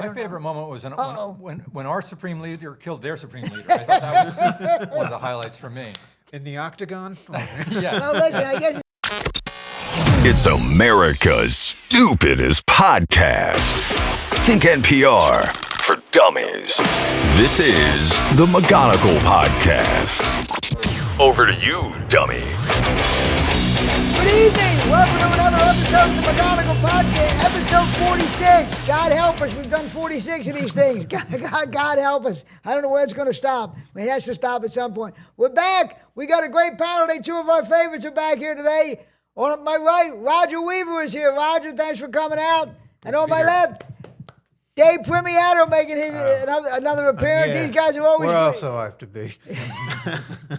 My favorite moment was when our supreme leader killed their supreme leader. I thought that was one of the highlights for me. In the octagon? Yes. Well, listen, I guess. It's America's stupidest podcast. Think NPR for dummies. This is the McGonigal Podcast. Over to you, dummy. Good evening. Welcome to another episode of the McGonigal Podcast, episode 46. God help us. We've done 46 of these things. God help us. I don't know where it's going to stop. It has to stop at some point. We're back. We got a great panel today. Two of our favorites are back here today. On my right, Roger Weaver is here. Roger, thanks for coming out. And on my left, Dave Primiano making his another appearance. Yeah. These guys are always Where great. else do I have to be?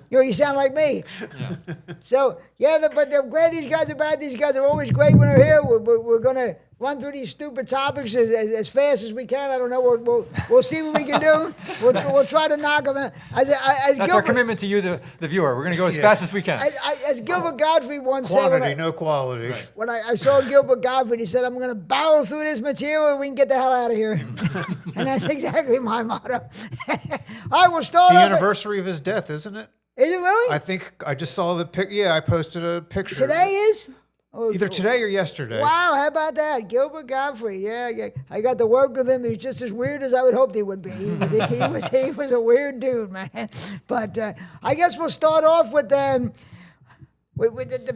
You sound like me. Yeah. So, but I'm glad these guys are back. These guys are always great when they're here. We're going to run through these stupid topics as fast as we can. I don't know. We'll see what we can do. We'll try to knock them out. That's our commitment to you, the viewer. We're going to go as fast as we can. As Gilbert Godfrey once said. Quantity, no quality. Right. When I saw Gilbert Godfrey, he said, I'm going to barrel through this material and we can get the hell out of here. And that's exactly my motto. All right, we'll start The off. anniversary of his death, isn't it? Is it really? I think I just saw the pic. Yeah, I posted a picture. Today is? Oh, Either today or yesterday. Wow, how about that? Gilbert Godfrey. Yeah. I got to work with him. He's just as weird as I would hope he would be. He was a weird dude, man. But I guess we'll start off with the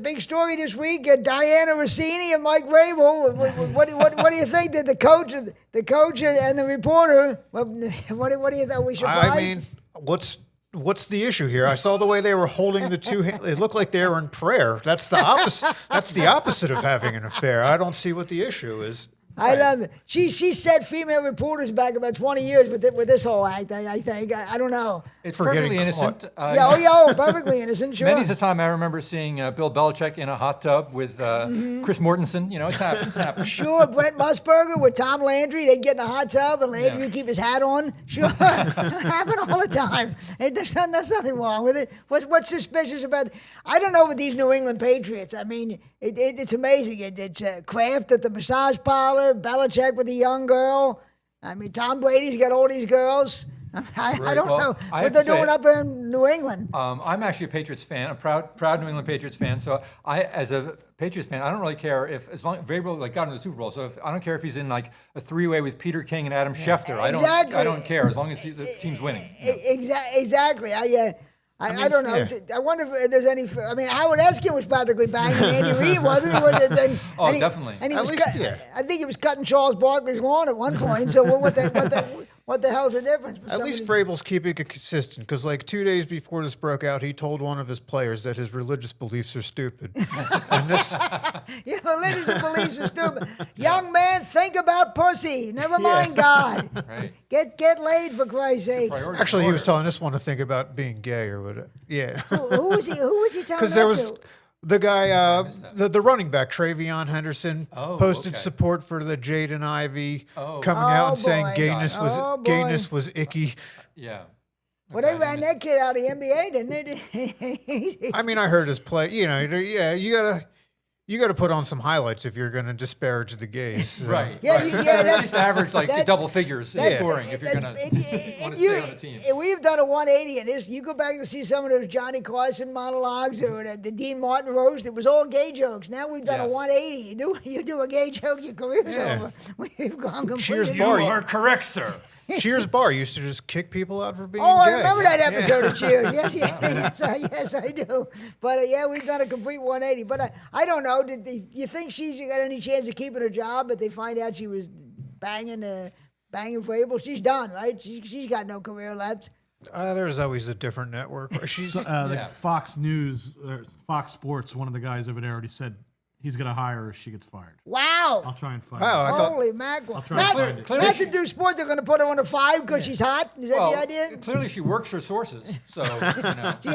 big story this week. Diana Rossini and Mike Vrabel. What do you think? That the coach and the reporter? What do you think? We surprised? I mean, what's the issue here? I saw the way they were holding the two hands. It looked like they were in prayer. That's the opposite. That's the opposite of having an affair. I don't see what the issue is. I love it. She set female reporters back about 20 years with this whole act. I think I don't know. It's For perfectly getting innocent. Perfectly innocent. Sure. Many's the time I remember seeing Bill Belichick in a hot tub with Chris Mortensen. It's happened. Sure, Brent Musburger with Tom Landry. They'd get in a hot tub and Landry would keep his hat on. Sure, it happened all the time. There's nothing wrong with it. What's suspicious about it? I don't know with these New England Patriots. I mean, it's amazing. It's Kraft at the massage parlor, Belichick with a young girl. I mean, Tom Brady's got all these girls. I don't know what they're doing up in New England. I'm actually a Patriots fan. I'm proud New England Patriots fan. So as a Patriots fan, I don't really care as long as Vrabel got into the Super Bowl. So I don't care if he's in like a three-way with Peter King and Adam Schefter. Exactly. I don't care as long as the team's winning. Exactly. I don't know. Yeah. I wonder if there's any. I mean, Howard Eskin was practically banging Andy Reid, wasn't he? Definitely. And he At was least, yeah. I think he was cutting Charles Barkley's lawn at one point. So what the hell's the difference? At least Vrabel's keeping it consistent, because like 2 days before this broke out, he told one of his players that his religious beliefs are stupid. And this, Religious beliefs are stupid. Young man, think about pussy. Never mind God. Right. Get laid for Christ's sake. actually, he was telling this one to think about being gay or whatever. Yeah. Who was he telling Because that there was to? the guy, the running back, Travion Henderson, posted okay. support for the Jaden Ivey, coming out and saying boy. gayness was icky. Yeah. Well, they ran that kid out of the NBA, didn't they? I mean, I heard his play. You gotta put on some highlights if you're gonna disparage the gays. Right. Yeah, right. yeah, At least average that- double figures in scoring if you're going to want to stay on the team. We've done a 180 in this. You go back and see some of those Johnny Carson monologues or the Dean Martin roast. It was all gay jokes. Now we've done a Yes. 180. You do a gay joke, your career's over. We've gone completely. Cheers bar. Correct, sir. Cheers Bar used to just kick people out for being Oh, gay. I remember that episode of Cheers. Yes, I do. But we've done a complete 180. But I don't know. You think she's got any chance of keeping her job? But they find out she was banging Vrabel. She's done, right? She's got no career left. There's always a different network. She's Fox News, Fox Sports, one of the guys over there already said he's going to hire her if she gets fired. Wow. I'll try and find Wow, her. I thought Holy mackerel. I'll try and find it. Clearly Not to do sports, they're going to put her on a 5 because she's hot? Is that the idea? Clearly she works her sources. So, She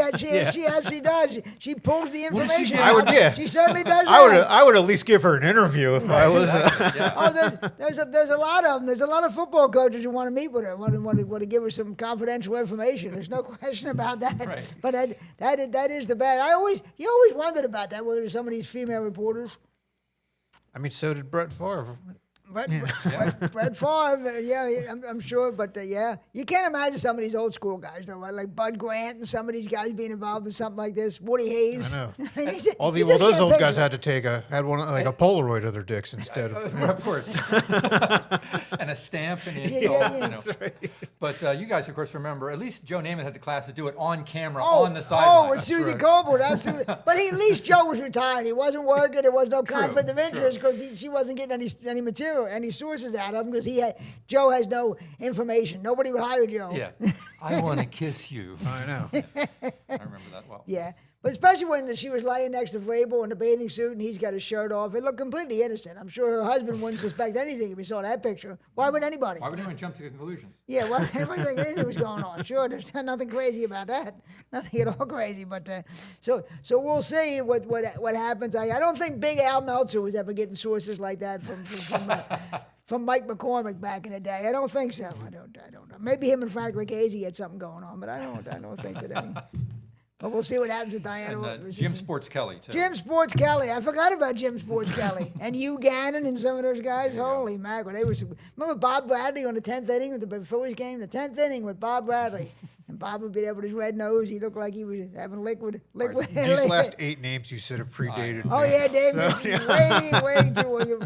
actually does. She pulls the information. I would, yeah. She certainly does that. I would at least give her an interview if I was. Oh, there's a lot of them. There's a lot of football coaches who want to meet with her, want to give her some confidential information. There's no question about that. Right. But that is the bad. You always wondered about that. Whether some of these female reporters. I mean, so did Brett Favre. Brett Favre, I'm sure, but yeah, you can't imagine some of these old school guys though, like Bud Grant and some of these guys being involved in something like this. Woody Hayes. I know. Well, Those old guys had to had one like a Polaroid of their dicks instead of. Of course. And a stamp and That's right. But you guys, of course, remember at least Joe Namath had the class to do it on camera on the sideline. Oh, with Susie Colbert, absolutely. But at least Joe was retired. He wasn't working. There was no conflict of interest because she wasn't getting any material, any sources out of him because Joe has no information. Nobody would hire Joe. Yeah. I want to kiss you. I know. I remember that well. Yeah. But especially when she was laying next to Vrabel in a bathing suit and he's got his shirt off. It looked completely innocent. I'm sure her husband wouldn't suspect anything if he saw that picture. Why would anybody? Why would anyone jump to conclusions? Yeah, why would everybody think anything was going on? Sure, there's nothing crazy about that. Nothing at all crazy. But so we'll see what happens. I don't think Big Al Meltzer was ever getting sources like that from Mike McCormick back in the day. I don't think so. I don't know. Maybe him and Frank Lucchese had something going on, but I don't think that any. But we'll see what happens with Diana. And Jim Sports Kelly, too. Jim Sports Kelly. I forgot about Jim Sports Kelly. And Hugh Gannon and some of those guys. Holy mackerel. Remember Bob Bradley on the 10th inning of the Phillies game? The 10th inning with Bob Bradley. And Bob would be there with his red nose. He looked like he was having liquid. These last 8 names you said have predated me. Oh, yeah, David. Way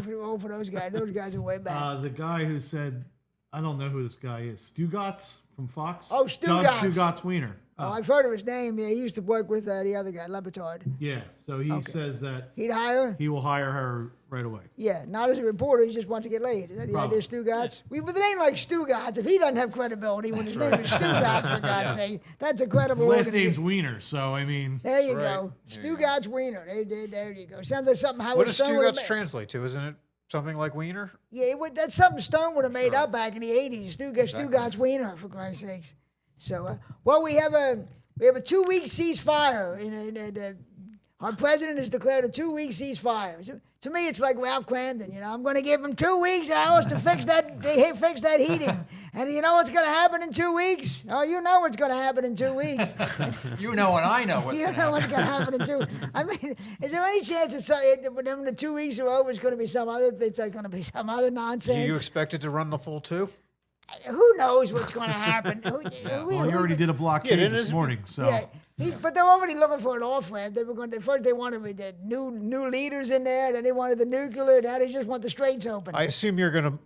too old for those guys. Those guys are way back. The guy who said, I don't know who this guy is, Stugatz from Fox? Oh, Stugatz. Doug Stugatz Wiener. Oh, I've heard of his name. Yeah, he used to work with the other guy, Lebitard. Yeah, so he says that he'd hire her? He will hire her right away. Yeah, not as a reporter. He just wants to get laid. Is that the idea, Stugatz? With a name like Stugatz, if he doesn't have credibility when his name is Stugatz, for God's sake, that's a credible His last name's Wiener, so I mean. There you go. Stugatz Wiener. There you go. Sounds like something Howard What does Stone Stugatz translate to? Isn't it something like Wiener? Yeah, that's something Stone would have made up back in the 80s. Stugatz Wiener, for Christ's sakes. So, we have a 2-week ceasefire. Our president has declared a 2-week ceasefire. So, to me, it's like Ralph Cramden. I'm going to give him 2 weeks, Alice, to fix that heating. And you know what's going to happen in 2 weeks? Oh, you know what's going to happen in 2 weeks. You know and I know what's going to happen. You know what's going to happen in 2 weeks. I mean, is there any chance that when the 2 weeks are over, it's going to be some other? It's going to be some other nonsense. Do you expect it to run the full 2? Who knows what's going to happen? He already did a blockade this morning, so. Yeah, but they're already looking for an off-ramp. First they wanted the new leaders in there, then they wanted the nuclear, now they just want the straits open. I assume you're going to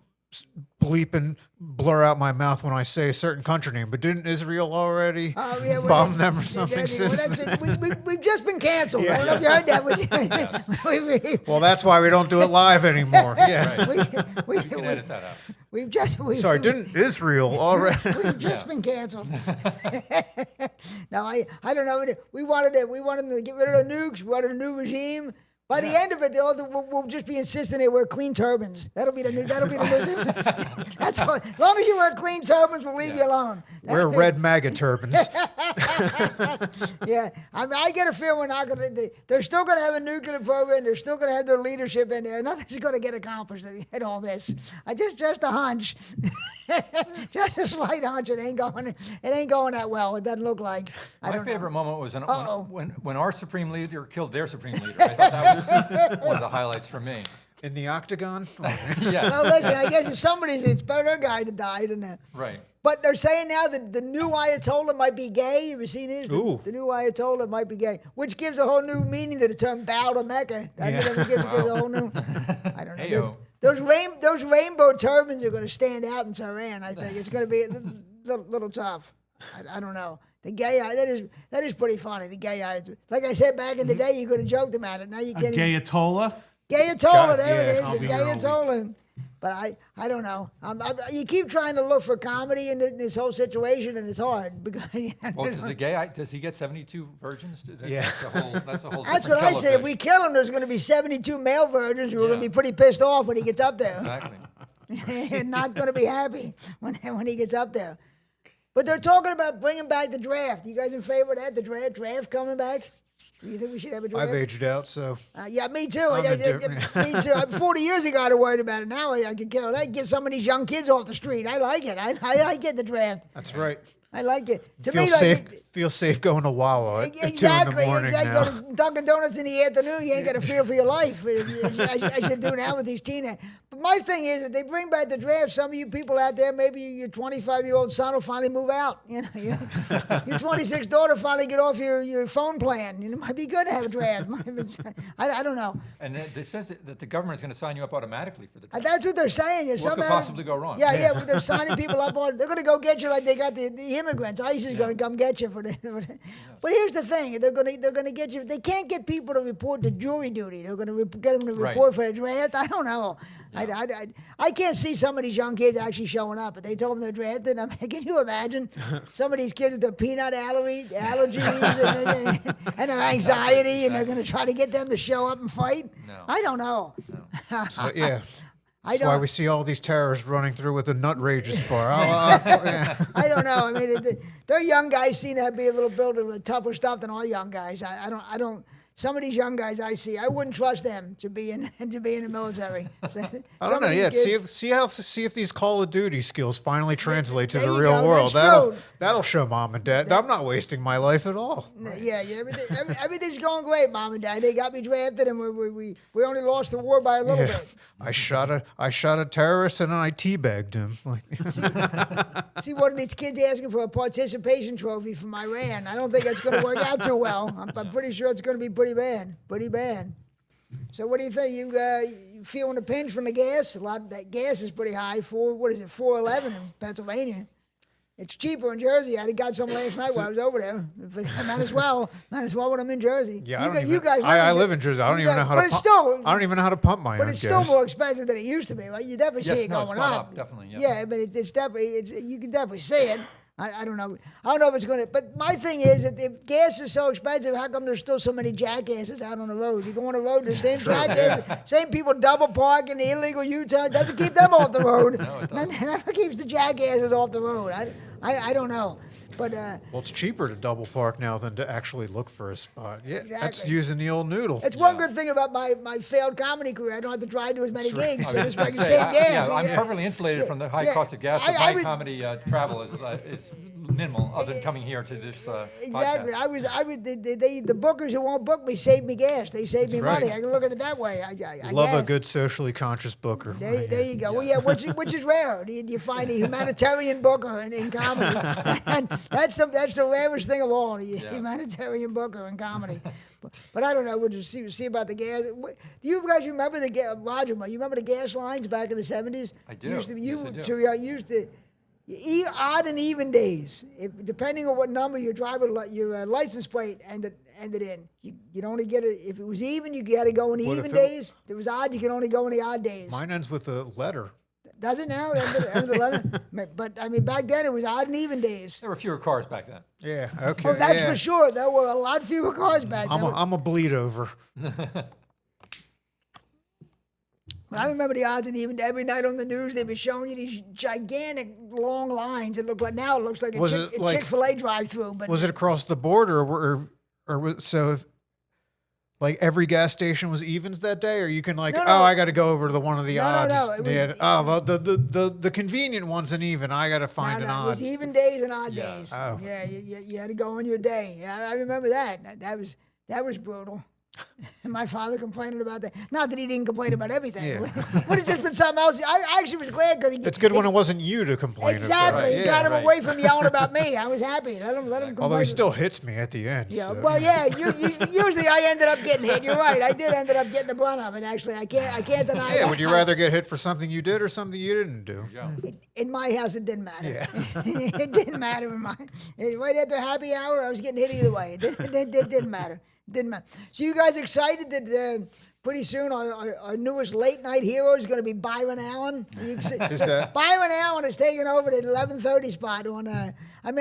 bleep and blur out my mouth when I say a certain country name, but didn't Israel already bomb them or something? We've just been canceled. I don't know if you heard that. Well, that's why we don't do it live anymore. Yeah. You can edit that out. Didn't Israel already? We've just been canceled. Now I don't know. We wanted them to get rid of the nukes. We wanted a new regime. By the end of it, we'll just be insisting they wear clean turbans. That'll be the new thing. That's all. As long as you wear clean turbans, we'll leave you alone. Wear red MAGA turbans. Yeah, I get a feeling they're still going to have a nuclear program. They're still going to have their leadership in there. Nothing's going to get accomplished in all this. Just a hunch, just a slight hunch. It ain't going that well. It doesn't look like. My favorite moment was when our supreme leader killed their supreme leader. I thought that was one of the highlights for me. In the octagon? Yes. Well, listen, I guess if it's better a guy to die than that. Right. But they're saying now that the new Ayatollah might be gay. Have you seen this? Ooh. The new Ayatollah might be gay, which gives a whole new meaning to the term bow to Mecca. Gives a whole new, I don't know. Hey-o. Those rainbow turbans are going to stand out in Tehran, I think. It's going to be a little tough. I don't know. The gay eye, that is pretty funny. The gay eye. Like I said back in the day, you could have joked about it. Now you can't. Gayatollah? Gayatollah, there it is. The Gayatollah. But I don't know. You keep trying to look for comedy in this whole situation, and it's hard. Because, well, does he get 72 virgins? Yeah. That's a whole That's what I said. If we kill him, there's going to be 72 male virgins who are going to be pretty pissed off when he gets up there. Exactly. And not going to be happy when he gets up there. But they're talking about bringing back the draft. You guys in favor of that? The draft coming back? Do you think we should have a draft? I've aged out, so. Yeah, me too. Me too. 40 years ago, I was worried about it. Now I can get some of these young kids off the street. I like it. I get the draft. That's right. I like it. To Feel me, safe. like, Feel safe going to Wawa at 2 in the exactly. morning Exactly. now. Go to Dunkin' Donuts in the afternoon. You ain't got to fear for your life as you do now with these teenagers. But my thing is, if they bring back the draft, some of you people out there, maybe your 25-year-old son will finally move out. You know, your 26 daughter finally get off your phone plan. It might be good to have a draft. I don't know. And it says that the government is going to sign you up automatically for the draft. That's what they're saying. What could possibly go wrong? Yeah, but they're signing people up on. They're going to go get you like they got the immigrants. ICE is going to come get you for the. But here's the thing: they're going to get you. They can't get people to report to jury duty. They're going to get them to report for the draft. I don't know. Yeah. I can't see some of these young kids actually showing up. But they told them they're drafted. I mean, can you imagine some of these kids with their peanut allergies and their anxiety, and they're going to try to get them to show up and fight? No. I don't know. So, yeah. I That's why don't. we see all these terrorists running through with a nutrageous bar. I don't know. I mean, their young guys seem to be a little built with tougher stuff than our young guys. I don't. Some of these young guys I see, I wouldn't trust them to be in the military. So, I don't know yet. See if these Call of Duty skills finally translate to the real world. That'll show mom and dad. I'm not wasting my life at all. Yeah. Everything's going great, mom and dad. They got me drafted, and we only lost the war by a little bit. I shot a terrorist and then I teabagged him. See, one of these kids asking for a participation trophy from Iran. I don't think that's going to work out too well. I'm pretty sure it's going to be pretty bad. So what do you think? You feeling the pinch from the gas? That gas is pretty high. $4.11 in Pennsylvania. It's cheaper in Jersey. I got some last night while I was over there. Might as well when I'm in Jersey. Yeah, you guys. I live in Jersey. I don't even know how to. I don't even know how to pump my own gas. But it's still more expensive than it used to be, right? You definitely see it going it's up. definitely. Yeah, but it's definitely you can definitely see it. I don't know. I don't know if it's going to. But my thing is, that if gas is so expensive, how come there's still so many jackasses out on the road? You go on the road, the same jackasses, same people double parking, the illegal U-turn. Doesn't keep them off the road. No, it doesn't. Never keeps the jackasses off the road. I don't know. But well, it's cheaper to double park now than to actually look for a spot. Yeah, Exactly. That's using the old noodle. it's one good thing about my failed comedy career. I don't have to drive to as many gigs. So this way I can save gas. Yeah, I'm perfectly insulated from the high cost of gas. My comedy travel is minimal, other than coming here to this Exactly. podcast. The bookers who won't book me save me gas. They save me That's money. right. I can look at it that way. I Love guess. a good socially conscious booker. There you go. Well, yeah, which is rare. You find a humanitarian booker in comedy, and that's the rarest thing of all. The humanitarian booker in comedy. But I don't know. We'll just see about the gas. Do you guys remember Roger? You remember the gas lines back in the 70s? I do. Yes, I do. Used to. Odd and even days, depending on what number your license plate ended in. You'd only get it if it was even. You got to go in the even days. If it was odd, you could only go in the odd days. Mine ends with a letter. Does it now? End of the letter? But I mean, back then it was odd and even days. There were fewer cars back then. Yeah. Okay. Oh, that's for sure. There were a lot fewer cars back then. I'm a bleed over. I remember the odds and even every night on the news they'd be showing you these gigantic long lines. It looks like a Chick-fil-A drive-through. But was it across the board or so? If, like every gas station was evens that day, or you can I got to go over to the one of the odds. The convenient one's an even. I got to find an odd. It was even days and odd days. Oh. Yeah, you had to go on your day. Yeah, I remember that. That was brutal. And my father complaining about that. Not that he didn't complain about everything. Yeah. But it's just been something else. I actually was glad because it's good when it wasn't you to complain. Exactly. About. He got him away from yelling about me. I was happy. Let him complain. Although he still hits me at the end. Yeah. So. Well, yeah. Usually I ended up getting hit. You're right. I did end up getting the brunt of it. Actually, I can't deny that. Yeah. Would you rather get hit for something you did or something you didn't do? In my house, it didn't matter. Yeah. It didn't matter in mine. Right after happy hour, I was getting hit either way. It didn't matter. Didn't matter. So you guys excited that pretty soon our newest late night hero is going to be Byron Allen? Byron Allen is taking over the 11:30 spot on. I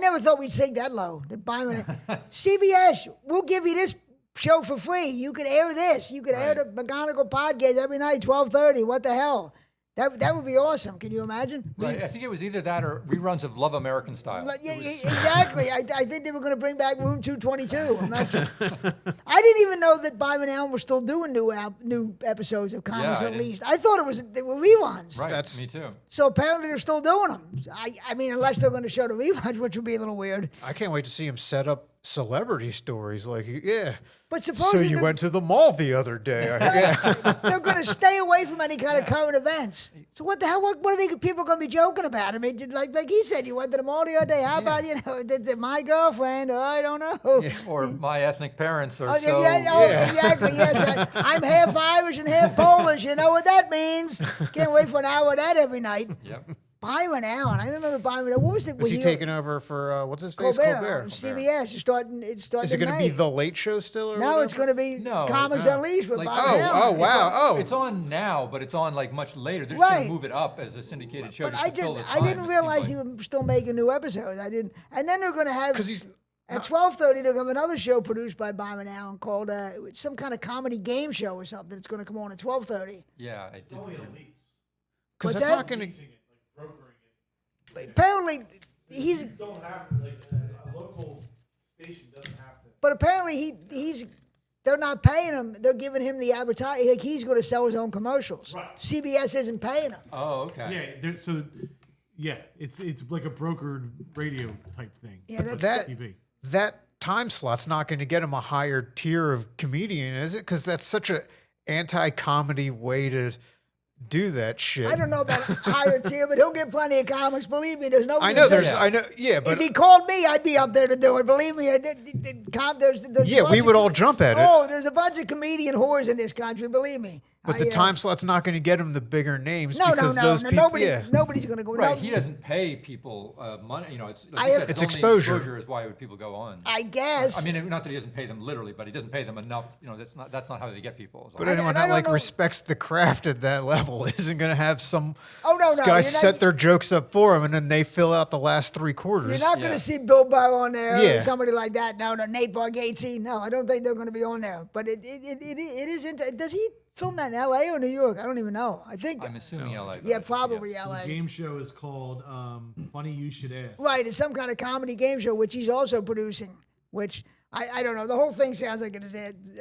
never thought we'd sink that low. That Byron, CBS, we'll give you this show for free. You could air this. You could air the McGonigal podcast every night, 12:30. What the hell? That would be awesome. Can you imagine? Right. I think it was either that or reruns of Love American Style. Yeah, exactly. I think they were going to bring back Room 222. I'm not sure. I didn't even know that Byron Allen was still doing new episodes of Comics I Unleashed. I thought they were reruns. Right. Me too. So apparently they're still doing them. I mean, unless they're going to show the reruns, which would be a little weird. I can't wait to see him set up celebrity stories. Like, yeah. But So supposedly you went to the mall the other day. Yeah. they're going to stay away from any kind of current events. So what the hell? What are people going to be joking about? I mean, like he said, you went to the mall the other day. How about my girlfriend? Oh, I don't know. Or my ethnic parents or Oh, so. exactly. Yes, right. I'm half Irish and half Polish. You know what that means? Can't wait for an hour of that every night. Yep. Byron Allen. I remember Byron Allen. What was it? Is he taking over for, what's his face? Colbert. CBS. It's starting Is it going to be The Late Show still? Or No, whatever? it's going to be Comics Unleashed with Like- Byron Allen. Oh, wow. It's on now, but it's on like much later. They're just going Right. to move it up as a syndicated show. But just to fill the I time, didn't it realize seems he like. was still making new episodes. I didn't. And then they're going to have... Because he's... At 12:30, they'll have another show produced by Byron Allen called some kind of comedy game show or something. It's going to come on at 12:30. Yeah, I did. Because What's that's that? not going to... Apparently, he's... Don't have a local station doesn't have to. But apparently, he's... They're not paying him. They're giving him the advertising. Like he's going to sell his own commercials. Right. CBS isn't paying him. Oh, okay. Yeah, it's like a brokered radio type thing. Yeah, that's that- TV. That time slot's not going to get him a higher tier of comedian, is it? Because that's such a anti-comedy way to do that shit. I don't know about higher tier, but he'll get plenty of comics. Believe me, there's no. I know there's... Yeah. I know... Yeah, but... If he called me, I'd be up there to do it. Believe me, there's Yeah, we would all jump at it. Oh, there's a bunch of comedian whores in this country. Believe me. But the time slot's not going to get him the bigger names No, because those people... Nobody's going to go. Right, No, he doesn't pay people money. You know, it's like I you have- said, It's only exposure. is why would people go on. I guess. I mean, not that he doesn't pay them literally, but he doesn't pay them enough. You know, that's not how they get people. But I anyone don't that know. respects the craft at that level isn't going to have some Oh, no, guys you're not- set their jokes up for him and then they fill out the last three quarters. You're not going Yeah. to see Bill Burr on there or Yeah. somebody like that. No, Nate Bargatze. No, I don't think they're going to be on there. But it is. Does he film that in L.A. or New York? I don't even know. I think. I'm assuming LA. Yeah, probably The L.A. game show is called Funny You Should Ask. Right, it's some kind of comedy game show, which he's also producing, which I don't know. The whole thing sounds like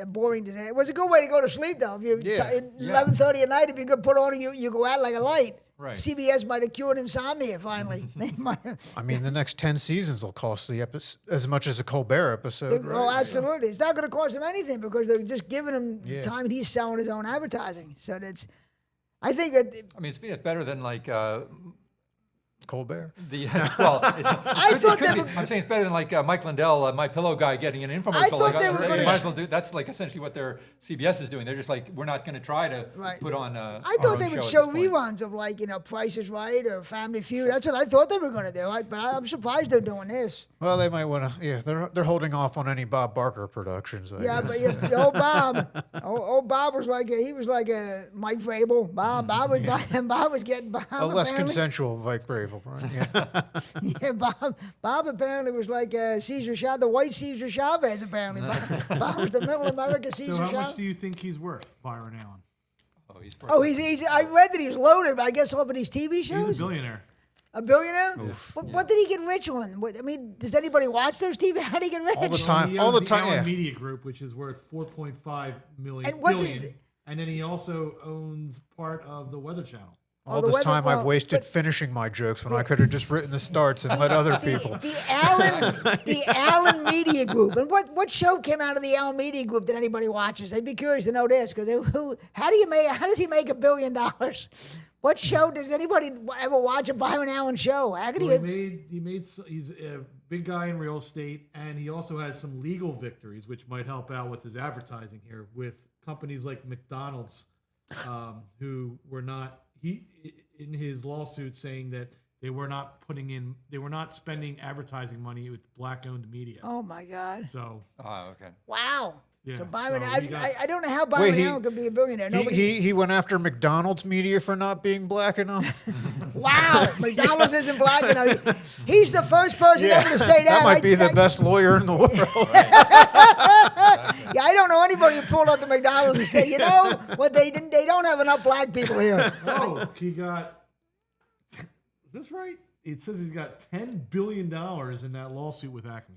a boring disaster. It was a good way to go to sleep, though. If you Yeah. 11:30 at night, if you could put on, you go out like a light. Right. CBS might have cured insomnia finally. They might have. I mean, the next 10 seasons will cost the as much as a Colbert episode, right? Oh, absolutely. It's not going to cost him anything because they're just giving him Yeah. time and he's selling his own advertising. So I think that. I mean, it's better than like Colbert? well. I thought could they be. were- I'm saying it's better than like Mike Lindell, My Pillow guy, getting an infomercial. I thought like, they were you gonna might as well do. That's like essentially what their CBS is doing. They're just like, we're not going to try to Right. put on. I our thought own they would at show this point. reruns of Price is Right or Family Feud. That's what I thought they were going to do. But I'm surprised they're doing this. Well, they might want to. Yeah, they're holding off on any Bob Barker productions. I Yeah, guess. but old Bob, old Bob was like a Mike Vrabel. Bob was getting Bob. a less apparently- consensual Mike Bravel, right? Yeah. Yeah, Bob apparently was like Cesar Chavez, the white Cesar Chavez. Apparently, Bob was the Middle America Cesar So how Chavez. much do you think he's worth, Byron Allen? Oh, he's. Oh, he's. I read that he was loaded, but I guess off of these TV He's shows. a billionaire. A billionaire? What did he get rich on? I mean, does anybody watch those TV? How did he get rich? All the time. He All owns the time. Allen Yeah. Media Group, which is worth $4.5 billion. And what does- And then he also owns part of the Weather Channel. All the this weather- time well, I've wasted but- finishing my jokes when I could have just written the starts and let other people. The Allen Media Group. And what show came out of the Allen Media Group that anybody watches? I'd be curious to know this because how does he make $1 billion? What show does anybody ever watch a Byron Allen show? How could Well, he? he's a big guy in real estate, and he also has some legal victories, which might help out with his advertising here with companies like McDonald's, who were not in his lawsuit saying that they were not spending advertising money with black-owned media. Oh my God! So Oh, okay. Wow. Yeah, So Byron, so he got- I don't know how Byron he- Allen could be a billionaire. Nobody. He went after McDonald's media for not being black enough. Wow, McDonald's isn't black enough. He's the first person ever to say that. That might be the best lawyer in the world. Yeah, I don't know anybody who pulled up the McDonald's and said, you know what, they don't have enough black people here. Oh, he got. Is this right? It says he's got $10 billion in that lawsuit with Acme.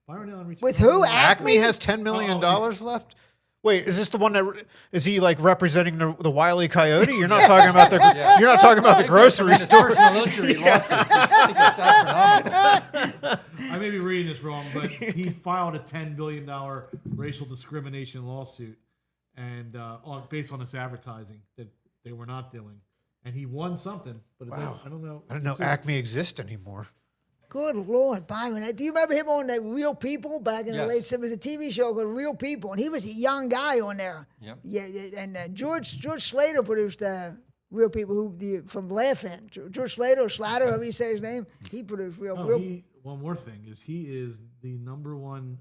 Byron Allen reached With who? Acme has $10 million left? Wait, is this the one that is he like representing the Wile E. Coyote? You're not talking about the you're not talking about the grocery store. Personal injury lawsuit. I think it's astronomical. I may be reading this wrong, but he filed a $10 billion racial discrimination lawsuit, and based on this advertising that they were not doing, and he won something. But I don't know. I didn't know Acme exists anymore. Good Lord, Byron. Do you remember him on that Real People back in the Yes. late 70s? It was a TV show called Real People, and he was a young guy on there. Yep. Yeah, and George Slater produced Real People, from Laughing. George Slater, or Slatter, however you say his name, he produced Real. One more thing is he is the #1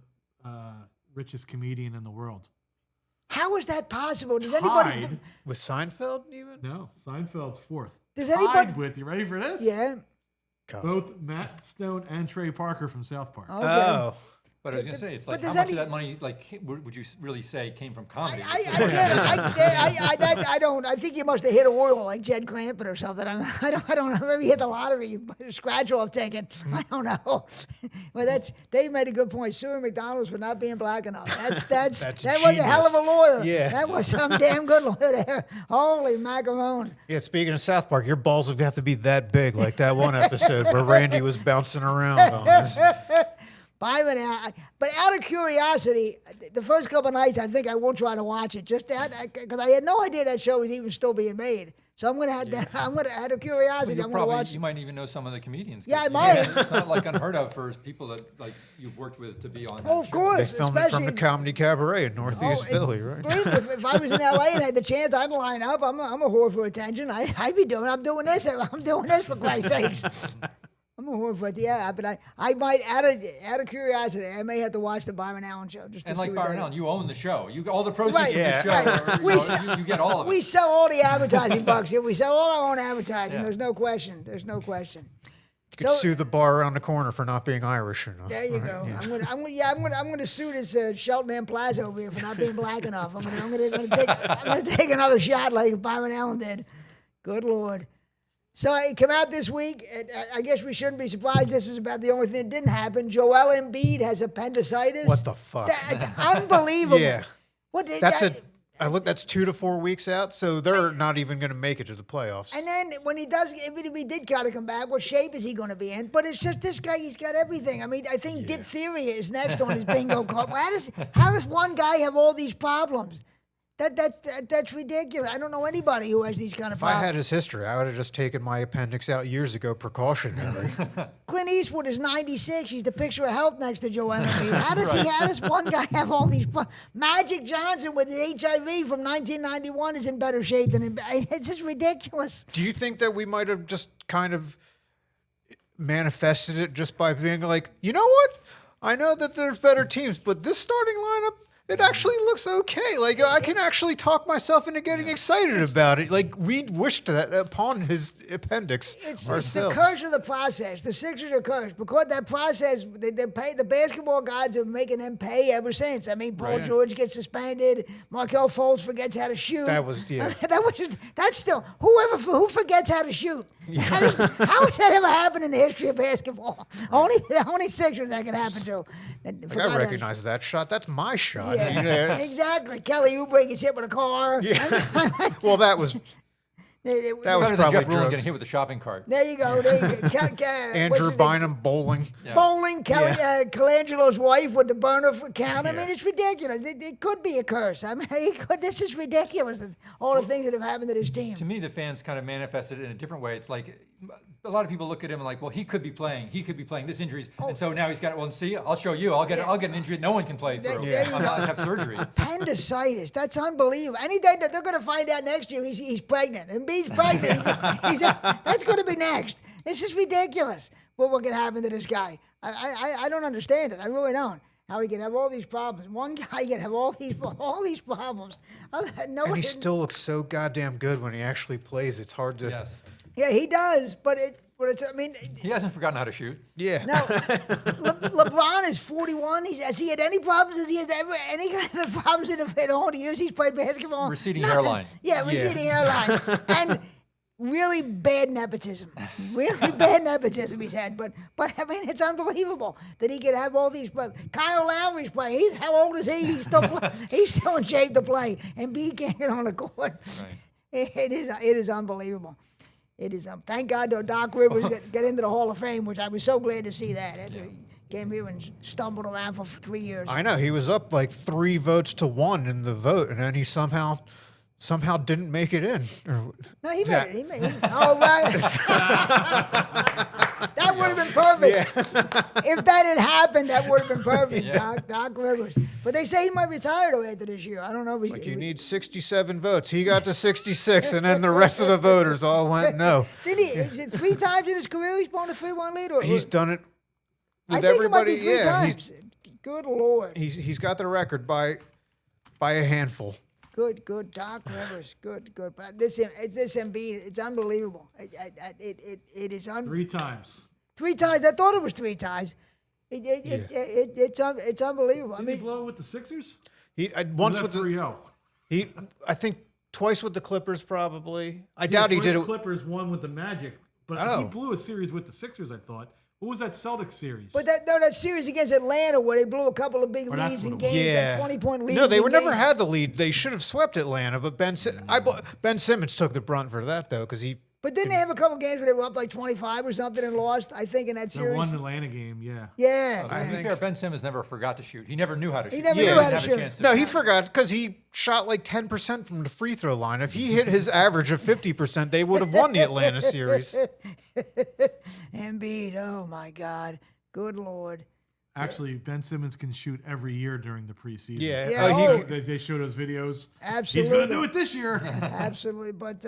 richest comedian in the world. How is that possible? Does Tied. anybody? With Seinfeld even? No, Seinfeld's 4th. Does Tied anybody? with, you ready for this? Yeah. Both Matt Stone and Trey Parker from South Park. Okay. Oh. But I was going to say, it's like But how does much any- of that money, like, would you really say came from comedy? I don't. I think you must have hit a oil like Jed Clampett or something. I don't know. Maybe hit the lottery, scratch off ticket. I don't know. But Dave made a good point. Suing McDonald's for not being black enough. That was a hell of a lawyer. Yeah. That was some damn good lawyer there. Holy macaroni. Yeah, speaking of South Park, your balls would have to be that big, like that one episode where Randy was bouncing around on this. Byron, but out of curiosity, the first couple of nights, I think I will try to watch it, just because I had no idea that show was even still being made. So I'm gonna have out of curiosity, I'm gonna watch. You might even know some of the comedians. Yeah, I 'cause, might. It's not like unheard of for people that like you've worked with to be on. Oh, that of show. course, They filmed it from especially the Comedy Cabaret in Northeast Philly, right? Believe me, if I was in LA and had the chance, I'd line up. I'm a whore for attention. I'd be doing. I'm doing this for Christ's sakes. I'm a whore for it. Yeah, but I might out of curiosity, I may have to watch the Byron Allen show just to And see like what Byron that Allen, is. you own the show. You all the proceeds Right, from the show. right. Are, you get all of it. We sell all the advertising bucks here. We sell all our own advertising. Yeah. There's no question. There's no question. You could sue the bar around the corner for not being Irish enough. There you right? go. Yeah. I'm gonna sue this Shelton M. Plaza over here for not being black enough. I'm gonna take another shot like Byron Allen did. Good Lord. So it came out this week. I guess we shouldn't be surprised. This is about the only thing that didn't happen. Joel Embiid has appendicitis. What the fuck? That's unbelievable. Yeah. That's 2 to 4 weeks out, so they're not even going to make it to the playoffs. And then when he does, if he did kind of come back, what shape is he going to be in? But it's just this guy, he's got everything. I mean, I think diphtheria is next on his bingo card. How does one guy have all these problems? That's ridiculous. I don't know anybody who has these kind of If I problems. had his history, I would have just taken my appendix out years ago, precautionary. Clint Eastwood is 96. He's the picture of health next to Joel Embiid. How does one guy have all these problems? Magic Johnson with his HIV from 1991 is in better shape than him. It's just ridiculous. Do you think that we might have just kind of manifested it just by being like, you know what? I know that there's better teams, but this starting lineup, it actually looks okay. Like, I can actually talk myself into getting excited about it. Like, we wished that upon his appendix It's the ourselves. curse of the process. The Sixers are cursed because that process. They pay the basketball gods are making them pay ever since. I mean, Paul George gets suspended. Markelle Fultz forgets how to shoot. That was, yeah. That's still who forgets how to shoot. How has that ever happened in the history of basketball? Only Sixers that can happen to. Like, I recognize that shot. That's my shot. Yeah, You know, exactly. Kelly Oubre gets hit with a car. well, that was Better was than probably Jeff Rulon drugs. getting hit with a shopping cart. There you go. Andrew Bynum bowling. Yeah. Bowling, Colangelo's wife with the burner for count. I mean, it's ridiculous. It could be a curse. I mean, this is ridiculous. All the things that have happened to this team. To me, the fans kind of manifested it in a different way. It's like a lot of people look at him and like, well, he could be playing. He could be playing this injuries, and so now he's got. Well, see, I'll show you. I'll get an injury that no one can play through. There you I'll go. not have surgery. Appendicitis. That's unbelievable. Any day that they're going to find out next year he's pregnant. Embiid's pregnant. That's going to be next. This is ridiculous. What can happen to this guy? I don't understand it. I really don't. How he can have all these problems. One guy can have all these problems. And he still looks so goddamn good when he actually plays. It's hard to. Yes. Yeah, he does, but it's. I mean, He hasn't forgotten how to shoot. Yeah. no. LeBron is 41. Has he had any problems? Has he had ever any kind of problems in all the years he's played basketball? Receding Nothing. hairline. Yeah, receding hairline, and really bad nepotism. Really bad nepotism he's had. But I mean, it's unbelievable that he could have all these. But Kyle Lowry's playing. How old is he? He's still in shape to play, and B can't get on the court. Right. It is unbelievable. It is. Thank God, though, Doc Rivers got into the Hall of Fame, which I was so glad to see that. After he came here and stumbled around for 3 years. I know he was up like 3 votes to 1 in the vote, and then he somehow didn't make it in. No, he made it. He made it. Oh, right. That would have been perfect. If that had happened, that would have been perfect, Doc Rivers. But they say he might retire though after this year. I don't know. Like you need 67 votes. He got to 66, and then the rest of the voters all went no. Did he? Is it 3 times in his career he's blown a 3-1 lead? Or, He's done it with I think everybody. it might be 3 times. Good Lord. He's got the record by a handful. Good, Doc Rivers. Good. But this Embiid, it's unbelievable. It is 3 times. 3 times. I thought it was 3 times. It's unbelievable. Did he blow it with the Sixers? He once with the 3-0. I think twice with the Clippers probably. I doubt he did it. Clippers won with the Magic, but he blew a series with the Sixers. I thought. What was that Celtics series? But that series against Atlanta where they blew a couple of big leads in games, 20-point leads. No, they in never games. had the lead. They should have swept Atlanta, but Ben Simmons took the brunt for that though, because he. But didn't they have a couple games where they were up like 25 or something and lost? I think in that series. That one Atlanta game, yeah. Yeah. To be fair, Ben Simmons never forgot to shoot. He never knew how to shoot. He never knew how to didn't have shoot. a chance to No, shoot. he forgot because he shot like 10% from the free throw line. If he hit his average of 50%, they would have won the Atlanta series. Embiid, oh my God. Good Lord. Actually, Ben Simmons can shoot every year during the preseason. Yeah. Yeah, They show those videos. Absolutely. He's going to do it this year. Absolutely. But,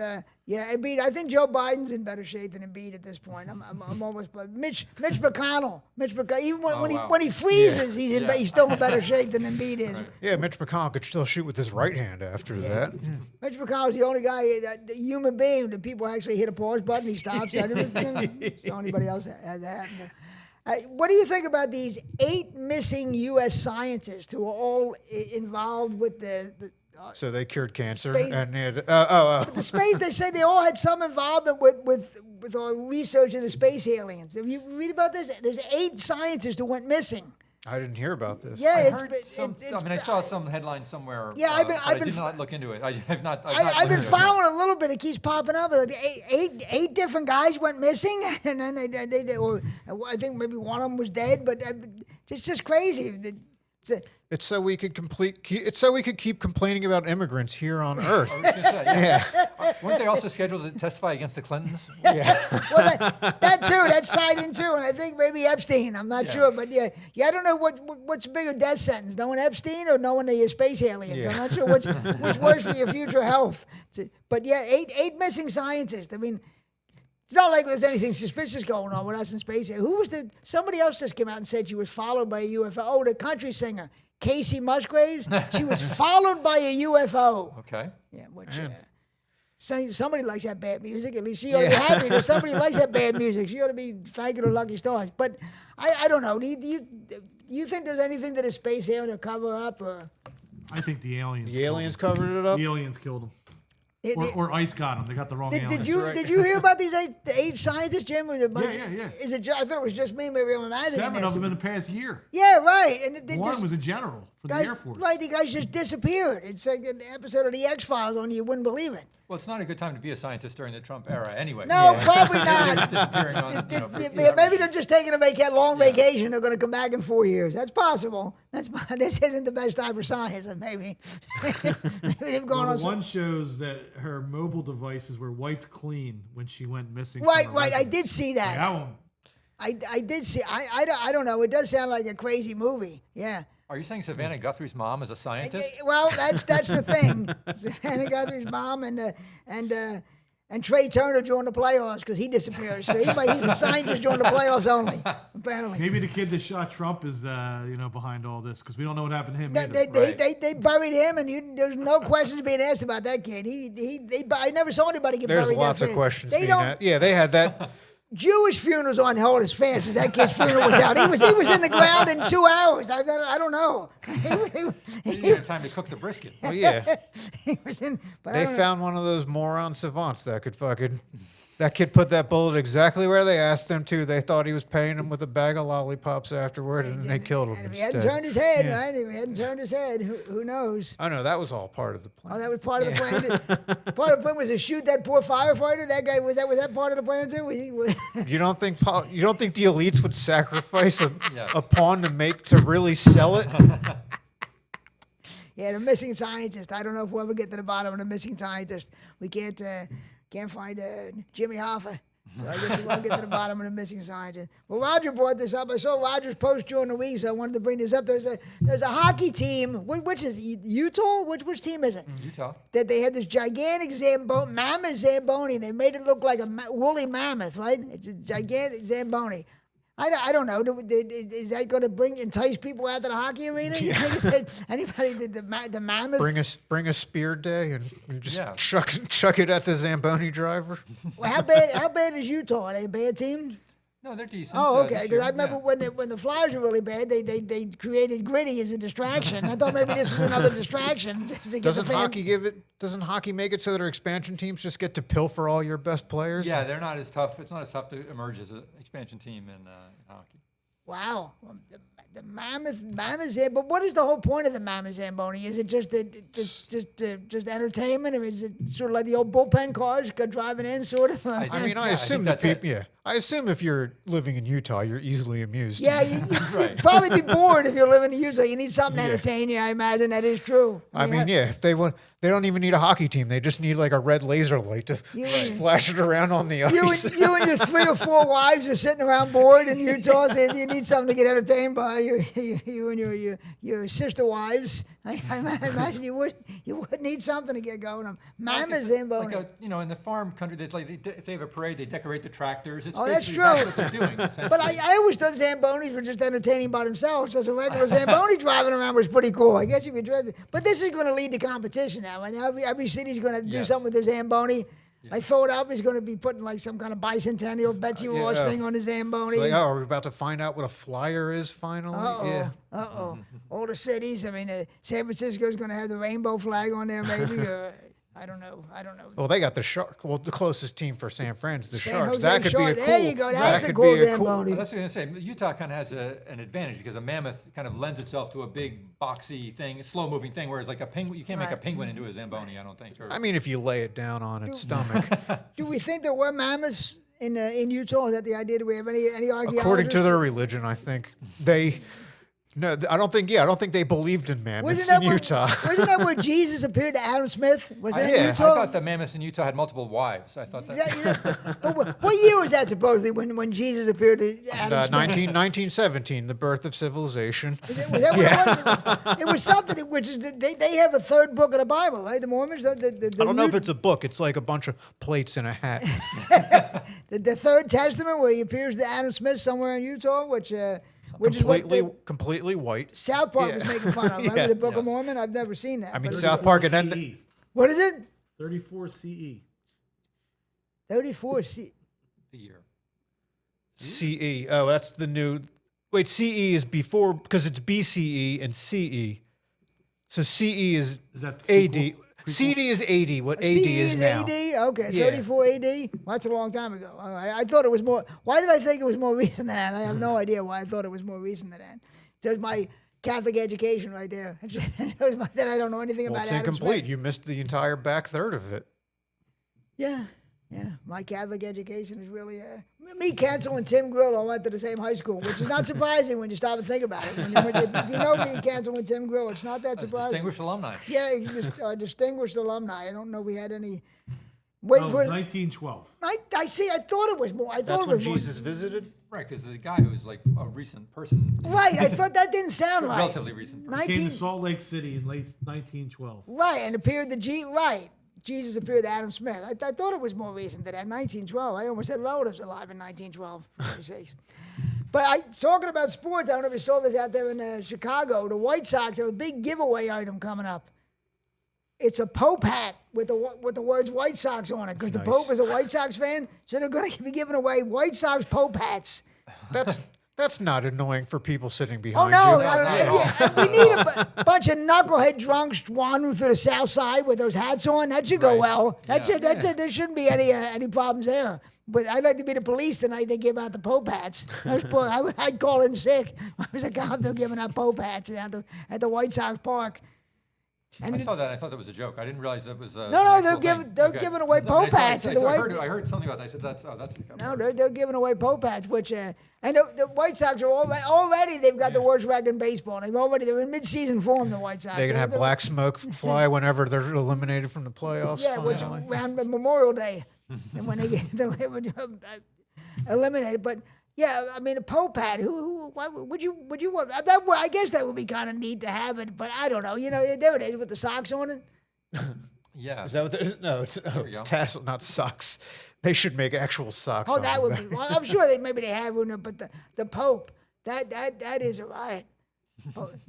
Embiid, I think Joe Biden's in better shape than Embiid at this point. I'm almost, but Mitch McConnell, even when he freezes, he's still in better shape than Embiid is. Right. Yeah, Mitch McConnell could still shoot with his right hand after that. Mitch McConnell's the only guy, the human being that people actually hit a pause button, he stops. I don't know anybody else had that. What do you think about these 8 missing U.S. scientists who are all involved with the So they cured cancer. Space- And they had, the space? They said they all had some involvement with our research into space aliens. Have you read about this? There's 8 scientists who went missing. I didn't hear about this. Yeah, I it's heard it's I saw some headline somewhere. Yeah, I've been- but I've I been did not look into it. I've not I've been looked into it. following a little bit. It keeps popping up. Like eight different guys went missing, and then they or I think maybe one of them was dead. But it's just crazy. It's so we could keep complaining about immigrants here on Earth. I was gonna say, yeah. Weren't they also scheduled to testify against the Clintons? Well, that too. That's tied in too, and I think maybe Epstein. I'm not sure, but I don't know what's a bigger death sentence: knowing Epstein or knowing the space aliens. I'm not sure which worse for your future health. But yeah, eight missing scientists. I mean, it's not like there's anything suspicious going on with us in space. Who was somebody else just came out and said she was followed by a UFO? Oh, the country singer Casey Musgraves. She was followed by a UFO. Okay. Yeah, which. Somebody likes that bad music. At least she ought to be happy that somebody likes that bad music. She ought to be thanking her lucky stars. But I don't know. Do you think there's anything that a space alien to cover up? Or I think the aliens. The aliens covered it up? The aliens killed them. Or ICE got them. They got the wrong aliens. Did you hear about these eight scientists, Jim? Yeah. Is it? I thought it was just me. Maybe I'm imagining 7 this. of them in the past year. Yeah, right. And they One just, was a general for the guys, Air Force. Right, the guys just disappeared. It's like an episode of the X-Files, only you wouldn't believe it. Well, it's not a good time to be a scientist during the Trump era, anyway. No, probably They're not. just disappearing on, Maybe they're just taking a long vacation. They're going to come back in 4 years. That's possible. This isn't the best time for science. Maybe they've gone on. One shows that her mobile devices were wiped clean when she went missing. Right. from her I residence. did see that. Yeah, that one. I did see. I don't know. It does sound like a crazy movie. Yeah. Are you saying Savannah Guthrie's mom is a scientist? Well, that's the thing. Savannah Guthrie's mom and And Trey Turner during the playoffs because he disappears. So he's a scientist during the playoffs only, apparently. Maybe the kid that shot Trump is, behind all this because we don't know what happened to him. They buried him, and there's no questions being asked about that kid. I never saw anybody get buried. There's lots of questions being asked. Yeah, they had that. Jewish funerals aren't held as fast as that kid's funeral was out. He was in the ground in 2 hours. I don't know. He didn't have time to cook the brisket. Well, yeah. He was in. But They found one of those moron savants that could fucking. That kid put that bullet exactly where they asked him to. They thought he was paying him with a bag of lollipops afterward, and they killed him And if he instead. hadn't turned his head, right? If he hadn't turned his head, who knows? Oh no, that was all part of the plan. Oh, that was part of the plan. Part of the plan was to shoot that poor firefighter. That guy was that part of the plan too? You don't think the elites would sacrifice a Yes. pawn to really sell it? Yeah, the missing scientist. I don't know if we'll ever get to the bottom of the missing scientist. We can't find Jimmy Hoffa. So I guess we won't get to the bottom of the missing scientist. Well, Roger brought this up. I saw Roger's post during the week, so I wanted to bring this up. There's a hockey team. Which is Utah? Which team is it? Utah. That they had this gigantic mammoth Zamboni. They made it look like a woolly mammoth, right? It's a gigantic Zamboni. I don't know. Is that going to entice people out to the hockey arena? You think anybody did the mammoth? Bring a spear day and just chuck it at the Zamboni driver. Well, how bad is Utah? Are they a bad team? No, they're decent. Oh, okay. this Because year. I remember when the Flyers were really bad, they created Gritty as a distraction. I thought maybe this was another distraction. To get Doesn't the hockey Doesn't hockey make it so their expansion teams just get to pilfer all your best players? Yeah, they're not as tough. It's not as tough to emerge as an expansion team in hockey. Wow. Well, the mammoth Zamboni. But what is the whole point of the mammoth Zamboni? Is it just entertainment, or is it sort of like the old bullpen cars driving in, sort of? I I assume think that that's it. people. Yeah, I assume if you're living in Utah, you're easily amused. Yeah, you'd Right. probably be bored if you're living in Utah. You need something to Yeah. entertain you. I imagine that is true. I mean, yeah. If they want, they don't even need a hockey team. They just need like a red laser light to flash it around on the ice. You and your 3 or 4 wives are sitting around bored in Utah, saying you need something to get entertained by. You and your sister wives. I imagine you would need something to get going. Mammoth Zamboni. In the farm country, if they have a parade, they decorate the tractors. It's That's basically- true. That's what they're doing. But I always thought Zambonis were just entertaining by themselves. Just a regular Zamboni driving around was pretty cool. I guess you'd be interested. But this is going to lead to competition now. And every city's going to do Yes. something with their Zamboni. Like Philadelphia's going to be putting like some kind of bicentennial Betsy Ross thing on the Zamboni. It's like, oh, are we about to find out what a flyer is finally? Yeah. All the cities. I mean, San Francisco's going to have the rainbow flag on there, maybe. I don't know. Well, they got the Shark. Well, the closest team for San Fran's the San Sharks. Jose That could be a Sharks. cool. There you go. That's that a could cool be a Zamboni. Well, that's what I was going to say. Utah kind of has an advantage because a mammoth kind of lends itself to a big, boxy thing, slow-moving thing, whereas like a penguin, you can't make a penguin into a Zamboni, I don't think. I mean, if you lay it down on its stomach. Do we think there were mammoths in Utah? Is that the idea? Do we have any archaeologists? According to their religion, I think they. No, I don't think. Yeah, I don't think they believed in mammoths in Utah. Wasn't that where Jesus appeared to Adam Smith? Was that in Yeah. I Utah? thought the mammoths in Utah had multiple wives. I thought that. But what year was that supposedly when Jesus appeared to Adam Smith? 1917, the birth of civilization. Was that what it was? It was something which is they have a third book of the Bible, right? The Mormons. I don't know if it's a book. It's like a bunch of plates in a hat. the Third Testament where he appears to Adam Smith somewhere in Utah, which is what completely white. South Park was making fun of, right? Yeah. With the Book of Yes. Mormon. I've never seen that. I mean, but South Park, and then CE. what is it? 34 CE. 34. The year. CE. Oh, that's the new. Wait, CE is before because it's BCE and CE. So CE is that AD. sequel? CD is 80. What AD CE is now? AD? Okay, Yeah. 34 AD? Well, that's a long time ago. All right. I thought it was more. Why did I think it was more recent than that? I have no idea why I thought it was more recent than that. There's my Catholic education right there. That I don't know anything Well, about it's Adam incomplete. Smith. You missed the entire back third of it. Yeah. My Catholic education is really me, Cancel, and Tim Grill all went to the same high school, which is not surprising when you stop and think about it. If you know me, Cancel, and Tim Grill, it's not that That's surprising. distinguished alumni. Yeah, distinguished alumni. I don't know we had any. Wait for 1912. I see. I thought it was more. I thought That's it when was more. Jesus visited. Right, because the guy who was like a recent person. Right, I thought that didn't sound right. Relatively recent person. Came 19. to Salt Lake City in late 1912. Right, and appeared the G. Right. Jesus appeared to Adam Smith. I thought it was more recent than that, 1912. I almost had relatives alive in 1912. For Christ's sakes. But talking about sports, I don't know if you saw this out there in Chicago. The White Sox have a big giveaway item coming up. It's a Pope hat with the words White Sox on it, because the Pope is a White Sox fan, so they're going to be giving away White Sox Pope hats. That's not annoying for people sitting Oh, behind no. you. I don't know. Yeah, we need a bunch of knucklehead drunks wandering through the South Side with those hats on. That should go well. That's it. There shouldn't be any problems there. But I'd like to be the police the night they give out the Pope hats. I'd call in sick. I was a cop. They're giving out Pope hats at the White Sox Park. And I saw that. I thought that was a joke. I didn't realize that was. No, they're giving away Pope hats. I heard something about that. I said that's. No, they're giving away Pope hats, which and the White Sox are already they've got the worst record in baseball. They're in mid-season form. The White Sox. They can have black smoke fly whenever they're eliminated from the playoffs. Yeah, which around Memorial Day, and when they get eliminated. But yeah, I mean a Pope hat. Why would you want that? I guess that would be kind of neat to have it, but I don't know. There it is with the socks on it. Yeah. Is that what that is? No, it's tassel, not socks. They should make actual socks. Oh, that would be. Well, I'm sure maybe they have one, but the Pope, that is a riot.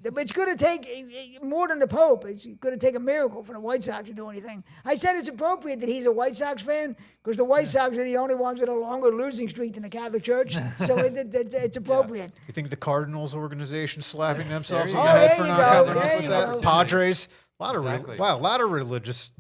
It's going to take more than the Pope. It's going to take a miracle for the White Sox to do anything. I said it's appropriate that he's a White Sox fan because the White Sox are the only ones with a longer losing streak than the Catholic Church. So it's appropriate. You think the Cardinals organization slapping themselves There on you the go. head for There not you coming go. up There with you that? go. Padres, a lot of religious.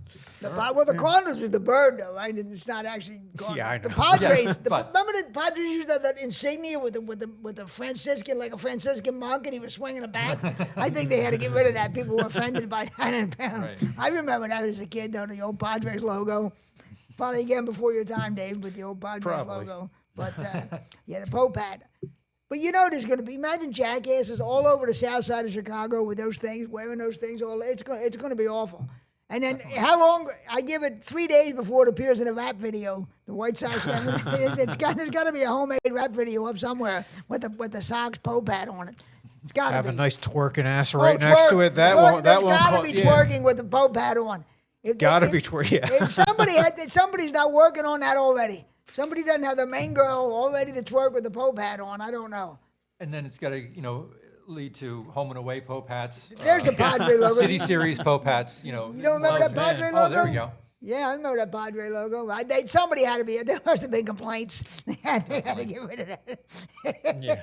The Cardinals is the bird, though, right? It's not actually. Yeah, I know. The Padres. Yeah, remember the Padres used that insignia with the Franciscan, like a Franciscan monk, and he was swinging a bat. I think they had to get rid of that. People were offended by that. Right. I remember that as a kid, though, the old Padres logo. Probably again before your time, Dave, with the old Padres logo. But yeah, the Pope hat. But there's going to be, imagine jackasses all over the south side of Chicago with those things, wearing those things. It's going to be awful. And then how long? I give it 3 days before it appears in a rap video. The White Sox. There's got to be a homemade rap video up somewhere with the Sox Pope hat on it. It's got to Have be. a nice twerking ass right next to it. That won't. There's got to be twerking with the Pope hat on. Got to be twerking. Yeah. If somebody's not working on that already. Somebody doesn't have the main girl all ready to twerk with the Pope hat on. I don't know. And then it's got to lead to home and away Pope hats. There's the Padre logo. City Series Pope hats. You don't remember that Padre logo? Oh, there we go. Yeah, I remember that Padre logo. Somebody had to be. There must have been complaints. They had to get rid of that. Yeah.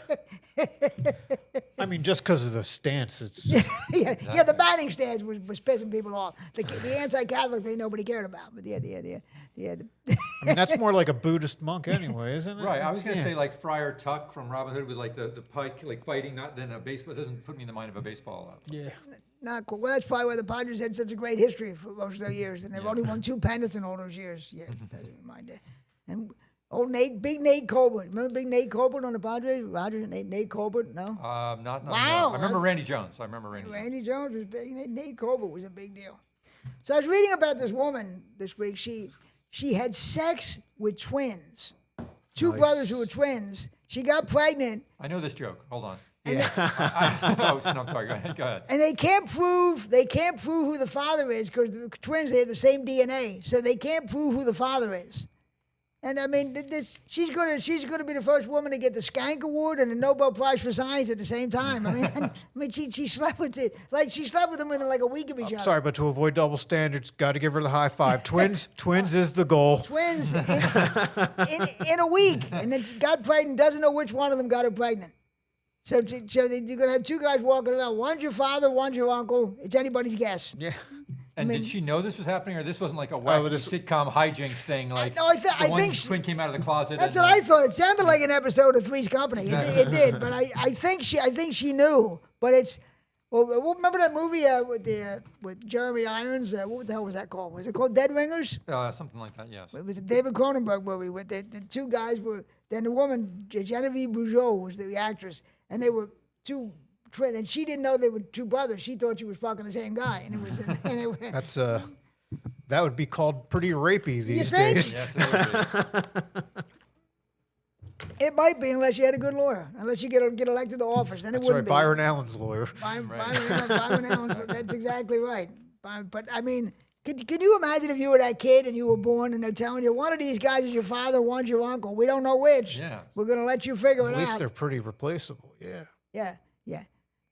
I mean, just because of the stance, it's. Yeah, the batting stance was pissing people off. The anti-Catholic thing nobody cared about. But yeah. I mean, that's more like a Buddhist monk anyway, isn't it? Right. I was going to say like Friar Tuck from Robin Hood with like the pike, like fighting, not then a baseball. It doesn't put me in the mind of a baseball. Yeah. Not cool. Well, that's probably why the Padres had such a great history for most of their years, and they've only won 2 pennants in all those years. Yeah, doesn't remind it. And old Big Nate Colbert. Remember Big Nate Colbert on the Padres? Nate Colbert? No. Not. Wow. No. I remember Randy Jones. Randy Jones was big. Nate Colbert was a big deal. So I was reading about this woman this week. She had sex with twins, 2 brothers who were twins. She got pregnant. I know this joke. Hold on. Yeah. No, I'm sorry. Go ahead. And they can't prove who the father is because the twins, they have the same DNA, so they can't prove who the father is. And I mean, she's gonna be the first woman to get the Skank Award and the Nobel Prize for Science at the same time. I mean, she slept with them within like a week of each other. Sorry, but to avoid double standards, got to give her the high five. Twins is the goal. Twins in a week, and then she got pregnant. Doesn't know which one of them got her pregnant. So you're going to have 2 guys walking around. One's your father, one's your uncle. It's anybody's guess. Yeah. And did she know this was happening, or this wasn't like a wacky sitcom hijinks thing? Like I one think twin came out of the closet. That's what I thought. It sounded like an episode of Three's Company. It did, but I think she knew. But it's remember that movie with Jeremy Irons? What the hell was that called? Was it called Dead Ringers? Something like that. Yes. It was a David Cronenberg movie with the 2 guys were. Then the woman Genevieve Bujold was the actress, and they were 2 twins, and she didn't know they were 2 brothers. She thought she was fucking the same guy, and it was. That's that would be called pretty rapey these think? days. Yes, it would be. It might be unless you had a good lawyer, unless you get elected to office. Then it That's wouldn't right, be. Byron Allen's lawyer. Byron Allen, that's exactly right. But I mean, Can you imagine if you were that kid and you were born and they're telling you one of these guys is your father, one's your uncle. We don't know which. Yeah. We're gonna let you figure it out. At least they're pretty replaceable. Yeah. Yeah.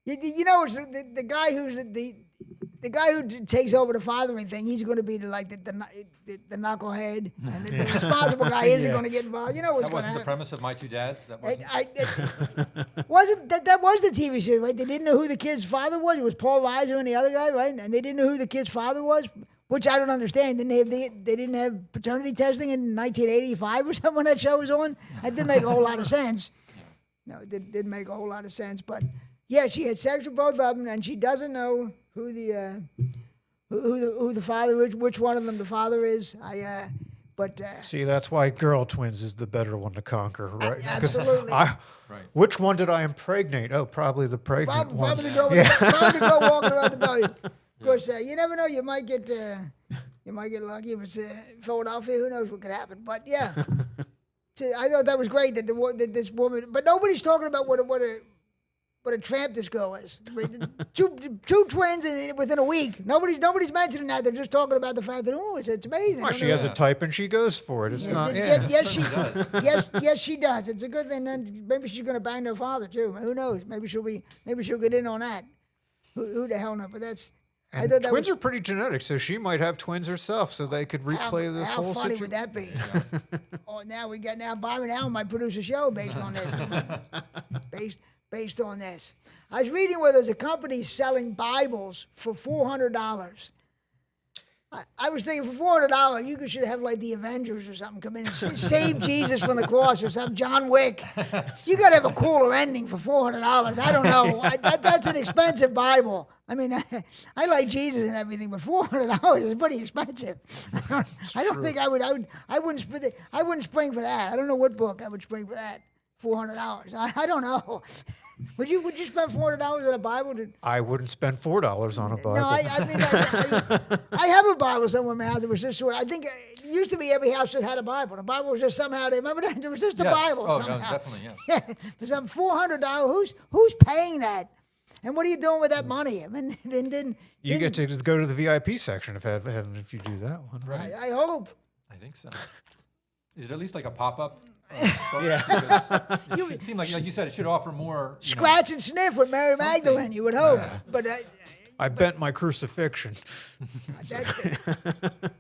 You know, it's the guy who's the guy who takes over the fathering thing. He's going to be the knucklehead, and the responsible guy isn't going to get involved. You know what's That going to wasn't the happen. premise of My Two Dads. That wasn't. Wasn't that was the TV series, right? They didn't know who the kid's father was. It was Paul Reiser and the other guy, right? And they didn't know who the kid's father was, which I don't understand. They didn't have paternity testing in 1985 or something when that show was on. That didn't make a whole lot of sense. No, it didn't make a whole lot of sense. But yeah, she had sex with both of them, and she doesn't know who the father is, which one of them the father is. See, that's why girl twins is the better one to conquer, right? 'Cause Absolutely. Which one did I impregnate? Oh, probably the pregnant one. Probably go walking around the belly. Of course, you never know. You might get lucky if it's Philadelphia. Who knows what could happen? But yeah, so I thought that was great that this woman. But nobody's talking about what a tramp this girl is. Two twins within a week. Nobody's mentioning that. They're just talking about the fact that it's amazing. Well, she has a type and she goes for it. It's not. Yes, she does. Yes, she does. It's a good thing. Then maybe she's going to bang her father too. Who knows? Maybe she'll get in on that. Who the hell knows? But that's. And I thought twins are pretty genetic, so she might have twins herself, so they could replay this how whole funny situation. would that be? now Byron Allen might produce a show based on this. Based on this. I was reading where there's a company selling Bibles for $400. I was thinking for $400, you should have like the Avengers or something come in and save Jesus from the cross or something, John Wick. You got to have a cooler ending for $400. I don't know. That's an expensive Bible. I mean, I like Jesus and everything, but $400 is pretty expensive. I don't think I wouldn't spring for that. I don't know what book I would spring for that. $400. I don't know. Would you spend $400 on a Bible? I wouldn't spend $4 on a Bible. No, I mean, I have a Bible somewhere in my house. It was just I think it used to be every house just had a Bible. The Bible was just somehow remember that there was just a Bible somehow. No, definitely, yes. Yeah, for some $400. Who's paying that? And what are you doing with that money? I mean, then you get to go to the VIP section if you do that one. Right. I hope. I think so. Is it at least like a pop-up? Yeah. It seemed like you said, it should offer more. Scratch and sniff with Mary Magdalene, you would hope. But I bent my crucifixion.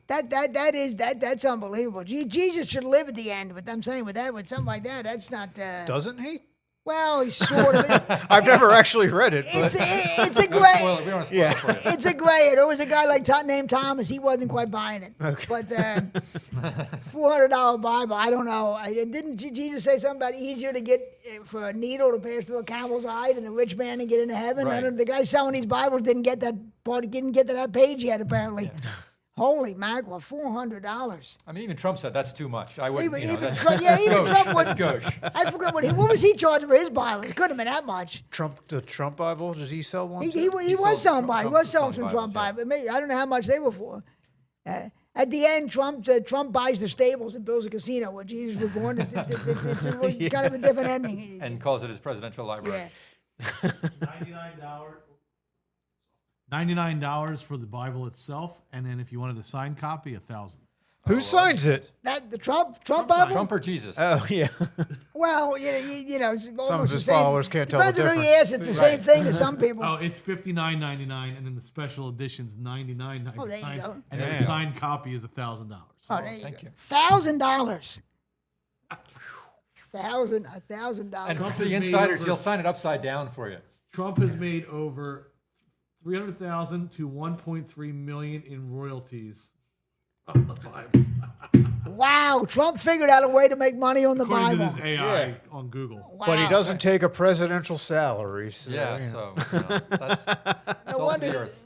That's unbelievable. Jesus should live at the end. But I'm saying with something like that, that's not. Doesn't he? Well, he's sort of. I've never actually read it. But. It's a We don't great. spoil it. We don't want to spoil it for you. It's a gray. There was a guy named Thomas. He wasn't quite buying it. Okay. But $400 Bible. I don't know. Didn't Jesus say something about easier to get for a needle to pass through a camel's eye than a rich man to get into heaven? Right. The guy selling these Bibles didn't get that part. Didn't get to that page yet. Apparently. Yeah. Holy mackerel, $400. I mean, even Trump said that's too much. I wouldn't. Even that's Trump would. That's gauche. I forgot what was he charging for his Bible? It couldn't have been that much. The Trump Bible, did he sell one? He was selling Bible. He was selling some Trump Bibles, Bible. Maybe, I don't know how much they were for. At the end, Trump buys the stables and builds a casino where Jesus was born. It's kind of a different ending. And calls it his presidential library. Yeah. $99 for the Bible itself, and then if you wanted a signed copy, $1,000. Who signs it? That the Trump Bible? Trump or Jesus? Oh, yeah. Well, you know, it's almost Some of the his same. followers can't tell the Depends on who difference. you ask. It's the same thing to some people. Oh, it's $59.99, and then the special edition's $99.99. Oh, there you go. And then the signed copy is $1,000. Oh, there you Thank go. you. $1,000. $1,000. And Trump for the has made insiders, over- he'll sign it upside down for you. Trump has made over $300,000 to $1.3 million in royalties on the Bible. Wow, Trump figured out a way to make money on the According Bible. to this AI on Google. Wow. But he doesn't take a presidential salary. So, Yeah, you know. so that's salt of the earth.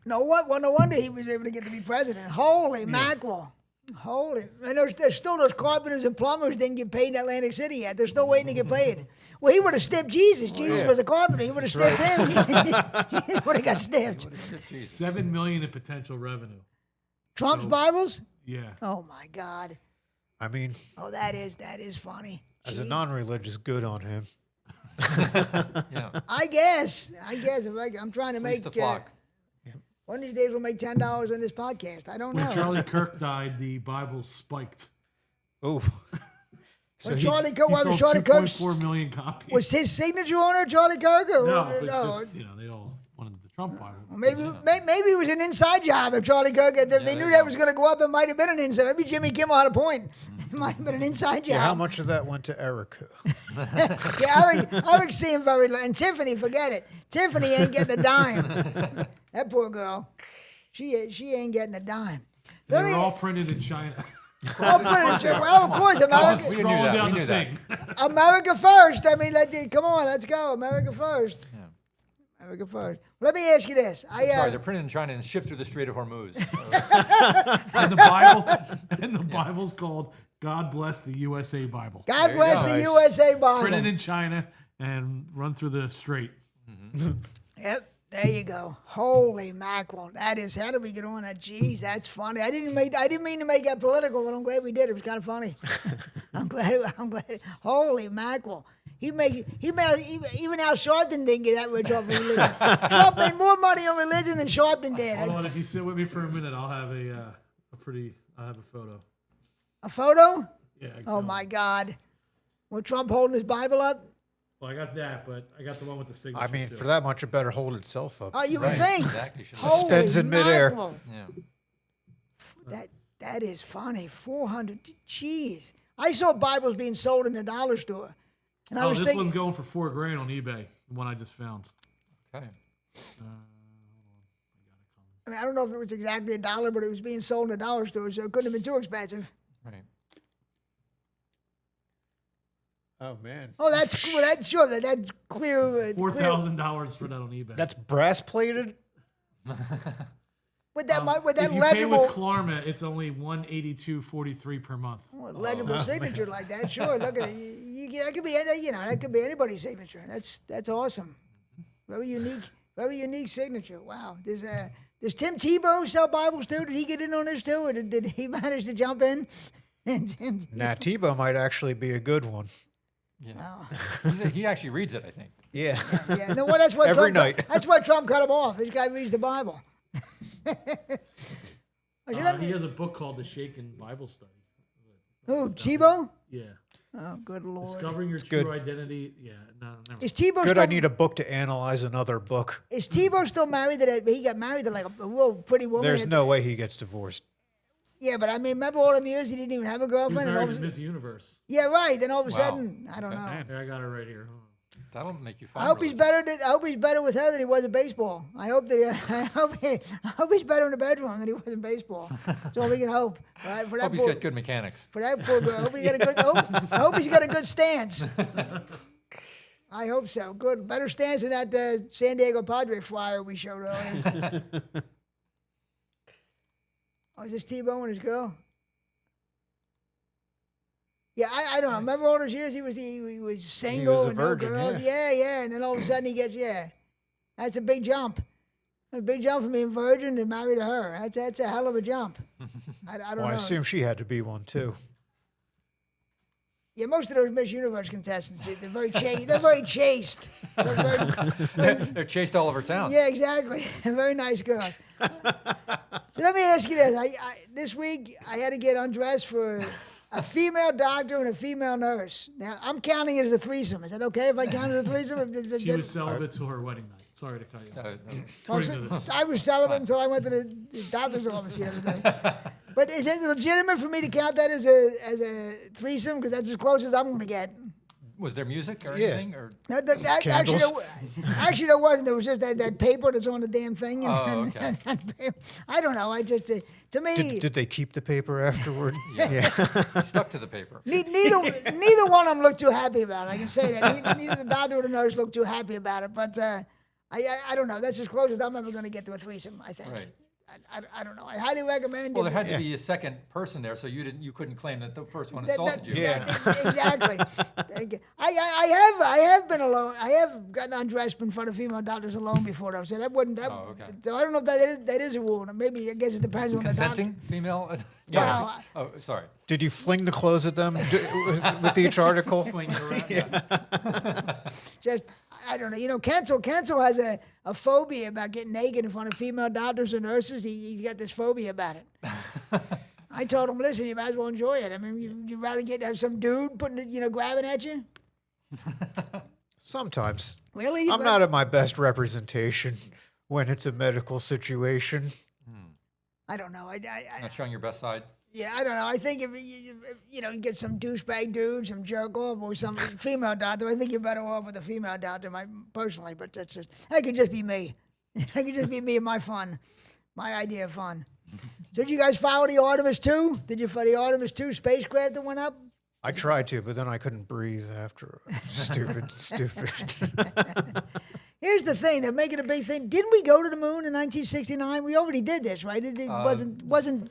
No wonder he was able to get to be president. Holy mackerel. Holy. And there's still those carpenters and plumbers didn't get paid in Atlantic City yet. They're still waiting to get paid. Well, he would have stiffed Jesus. Jesus was a carpenter. He would have stiffed him. He would have got stiffed. $7 million in potential revenue. Trump's Bibles? Yeah. Oh, my God. I mean, Oh, that is funny. as a non-religious, good on him. Yeah. I guess. I'm trying to Least make. the flock. One of these days we'll make $10 on this podcast. I don't know. When Charlie Kirk died, the Bible spiked. Oh. When Charlie Kirk, He why was sold Charlie Kirk? 2.4 million copies. Was his signature on it, Charlie Kirk? Or, no, but just, they all wanted the Trump Bible. Maybe it was an inside job if Charlie Kirk. If they knew that was going to go up, it might have been an inside. Maybe Jimmy Kimmel had a point. It might have been an inside job. Yeah, how much of that went to Erica? Yeah, Eric's seeing very low. And Tiffany, forget it. Tiffany ain't getting a dime. That poor girl. She ain't getting a dime. They were all printed in China. Well, of course, America. We knew Scrolling that. down We knew the that. thing. America first. I mean, come on, let's go. America first. Yeah. America first. Let me ask you this. Sorry, they're printed in China and shipped through the Strait of Hormuz. And the Bible's called God Bless the USA Bible. God There you bless go. the Nice. USA Bible. Printed in China and run through the strait. Yep, there you go. Holy mackerel! How did we get on that? Jeez, that's funny. I didn't mean to make that political, but I'm glad we did. It was kind of funny. I'm glad. Holy mackerel! Even Al Sharpton didn't get that rich off religion. Trump made more money on religion than Sharpton did. Hold on, if you sit with me for a minute, I'll have a photo. A photo? Yeah. Oh my God! Was Trump holding his Bible up? Well, I got that, but I got the one with the signature. I mean, too. for that much, it better hold itself up. Oh, you would Right, think. exactly. Holy Suspends in midair. mackerel. Yeah. That is funny. 400. Jeez. I saw Bibles being sold in the dollar store, and I was this thinking. one's going for $4,000 on eBay. The one I just found. Okay. I mean, I don't know if it was exactly $1, but it was being sold in a dollar store, so it couldn't have been too expensive. Right. Oh, man. Oh, that's cool. That's sure. That's clear. $4,000 for that on eBay. That's brass plated? With that if you pay legible, with Klarna, it's only $182.43 per month. legible signature like that, sure. Look at it. That could be, that could be anybody's signature. That's awesome. Very unique signature. Wow. Does Tim Tebow sell Bibles too? Did he get in on this too, or did he manage to jump in? Nah, Tebow might actually be a good one. Yeah. He actually reads it, I think. Yeah. Yeah. No, well, that's what Every Trump, night. That's why Trump cut him off. This guy reads the Bible. He has a book called The Shaken Bible Study. Who, Tebow? Yeah. Oh, good Lord. Discovering your good. true identity. Yeah. No, never. Is Tebow Good, still, I need a book to analyze another book. Is Tebow still married to that? He got married to like a real pretty woman. There's no way he gets divorced. Yeah, but I mean, remember all them years he didn't even have a He was girlfriend? And all married of to a, Miss Universe. yeah, right. Then all of a Wow. sudden, I don't know. Here, I got it right here. Hold on. That'll make you I fun. hope he's better. I hope he's better with her than he was in baseball. I hope he's better in the bedroom than he was in baseball. That's all we can hope. Right? For that Hope he's poor, got good mechanics. for that poor girl. I hope he's got a good stance. I hope so. Good, better stance than that San Diego Padre flyer we showed earlier. Oh, is this Tebow and his girl? Yeah, I don't know. Remember all those years he was single a and virgin, no girls. Yeah, and then all of a sudden he gets That's a big jump. A big jump from being virgin to marry to her. That's a hell of a jump. I don't Well, know. I assume she had to be one, too. Yeah, most of those Miss Universe contestants, they're very chaste. They're very chaste. They're chased all over town. Yeah, exactly. Very nice girls. So let me ask you this. This week, I had to get undressed for a female doctor and a female nurse. Now, I'm counting it as a threesome. Is that okay if I count it as a threesome? She was celibate till her wedding night. Sorry to cut you off. According to this. I was celibate until I went to the doctor's office the other day. But is it legitimate for me to count that as a threesome? Because that's as close as I'm going to get. Was there music or Yeah. anything? Or No, Candles? actually, there wasn't. There was just that paper that's on the damn thing. Oh, okay. I don't know. I just, to me, Did they keep the paper afterward? Yeah. stuck to the paper? neither one of them looked too happy about it. I can say that. Neither the doctor or the nurse looked too happy about it. But I don't know. That's as close as I'm ever going to get to a threesome, I think. Right. I don't know. I highly recommend Well, it. there had to be a second person there, so you couldn't claim that the first one That- assaulted you. Yeah. Exactly. I have been alone. I have gotten undressed in front of female doctors alone before, though. So that wouldn't. Oh, okay. So I don't know if that is a rule. Maybe I guess it depends on the doctor. Consenting female? Well, Oh, sorry. Did you fling the clothes at them with each article? Swing it around. Yeah. just I don't know. You know, Kensel has a phobia about getting naked in front of female doctors and nurses. He's got this phobia about it. I told him, listen, you might as well enjoy it. I mean, you'd rather have some dude putting it, grabbing at you? Sometimes. Really? I'm not at my best representation when it's a medical situation. I don't know. Not showing your best side. Yeah, I don't know. I think if you get some douchebag dude, some jerk off, or some female doctor, I think you're better off with a female doctor, personally. But that could just be me. That could just be me and my fun, my idea of fun. So did you guys follow the Artemis 2? Did you follow the Artemis 2 spacecraft that went up? I tried to, but then I couldn't breathe after. Stupid. Here's the thing, they're making a big thing. Didn't we go to the moon in 1969? We already did this, right? It wasn't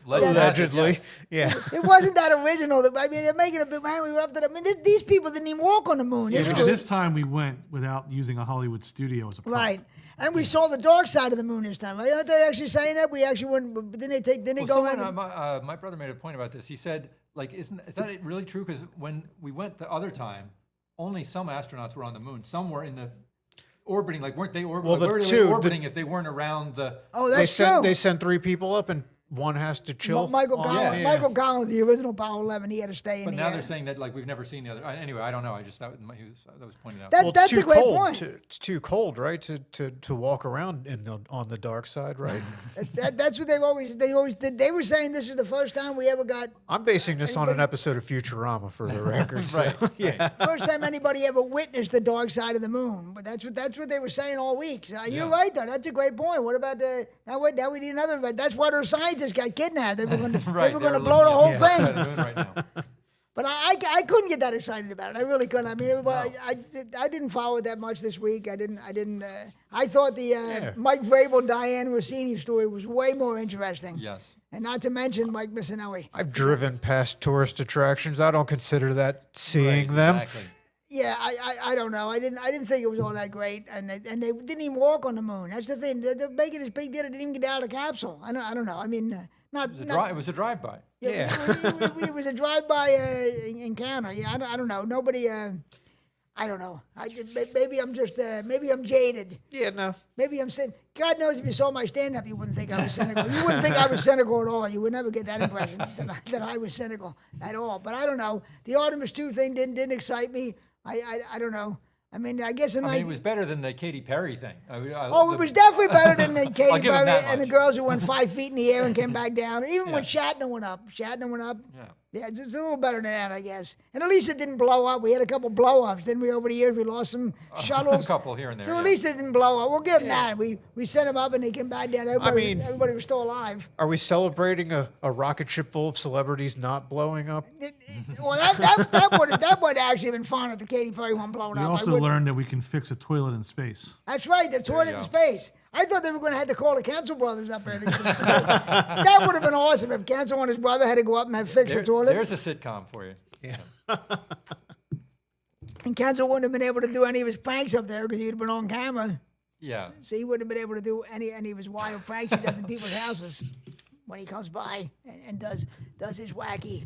Allegedly, yeah. It wasn't that original. I mean, they're making a big man. We were up to the. I mean, these people didn't even walk on the moon. Yeah, because this time we went without using a Hollywood studio as a prop. Right. And we saw the dark side of the moon this time. Right? Aren't they actually saying that? We actually wouldn't. But didn't they go in? My brother made a point about this. He said, like, is that really true? Because when we went the other time, only some astronauts were on the moon. Some were in the orbiting. Like, weren't they orbiting? Well, where were they orbiting if they weren't around the? Oh, that's true. They sent 3 people up, and one has to chill. Michael Collins was the original Apollo 11. He had to stay in But the now air. they're saying that, like, we've never seen the other. Anyway, I don't know. I just that was pointed out. That's it's a too great cold point. It's too cold, right? To walk around on the dark side, right? That's what they always did. They were saying this is the first time we ever got. I'm basing this on an episode of Futurama for the record. So, Right. yeah. First time anybody ever witnessed the dark side of the moon, but that's what they were saying all week. So you're right, though. That's a great point. What about now we need another event. That's why those scientists got kidnapped. They were going to blow the whole thing. Right now. But I couldn't get that excited about it. I really couldn't. I mean, everybody, I didn't follow it that much this week. I didn't. I thought the Mike Vrabel, Diane Rossini story was way more interesting. Yes. And not to mention Mike Missinelli. I've driven past tourist attractions. I don't consider that seeing them. Exactly. Yeah, I don't know. I didn't think it was all that great, and they didn't even walk on the moon. That's the thing. They're making this big deal. They didn't even get out of the capsule. I don't know. I mean, It was a drive-by. Yeah. It was a drive-by encounter. Yeah, I don't know. Nobody. I don't know. Maybe I'm jaded. Yeah, no. Maybe I'm saying, God knows if you saw my stand-up, you wouldn't think I was cynical. You wouldn't think I was cynical at all. You would never get that impression that I was cynical at all. But I don't know. The Artemis 2 thing didn't excite me. I don't know. I mean, I guess it was better than the Katy Perry thing. It was definitely better than the Katy give 'em Perry that and the much. girls who went 5 feet in the air and came back down. Even when Shatner went up. Yeah, it's a little better than that, I guess. And at least it didn't blow up. We had a couple blow-ups, didn't we, over the years? We lost some shuttles. A couple here and there. So at least it didn't blow up. We'll give them that. We sent them up and they came back down. Everybody was still alive. Are we celebrating a rocket ship full of celebrities not blowing up? Well, that would actually have been fun if the Katy Perry one blown We up. also learned that we can fix a toilet in space. That's right, the toilet you in go. space. I thought they were going to have to call the Cancel brothers up there. That would have been awesome if Cancel and his brother had to go up and fix the toilet. There's a sitcom for you. Yeah. And Cancel wouldn't have been able to do any of his pranks up there because he'd have been on camera. Yeah. So he wouldn't have been able to do any of his wild pranks he does in people's houses when he comes by and does his wacky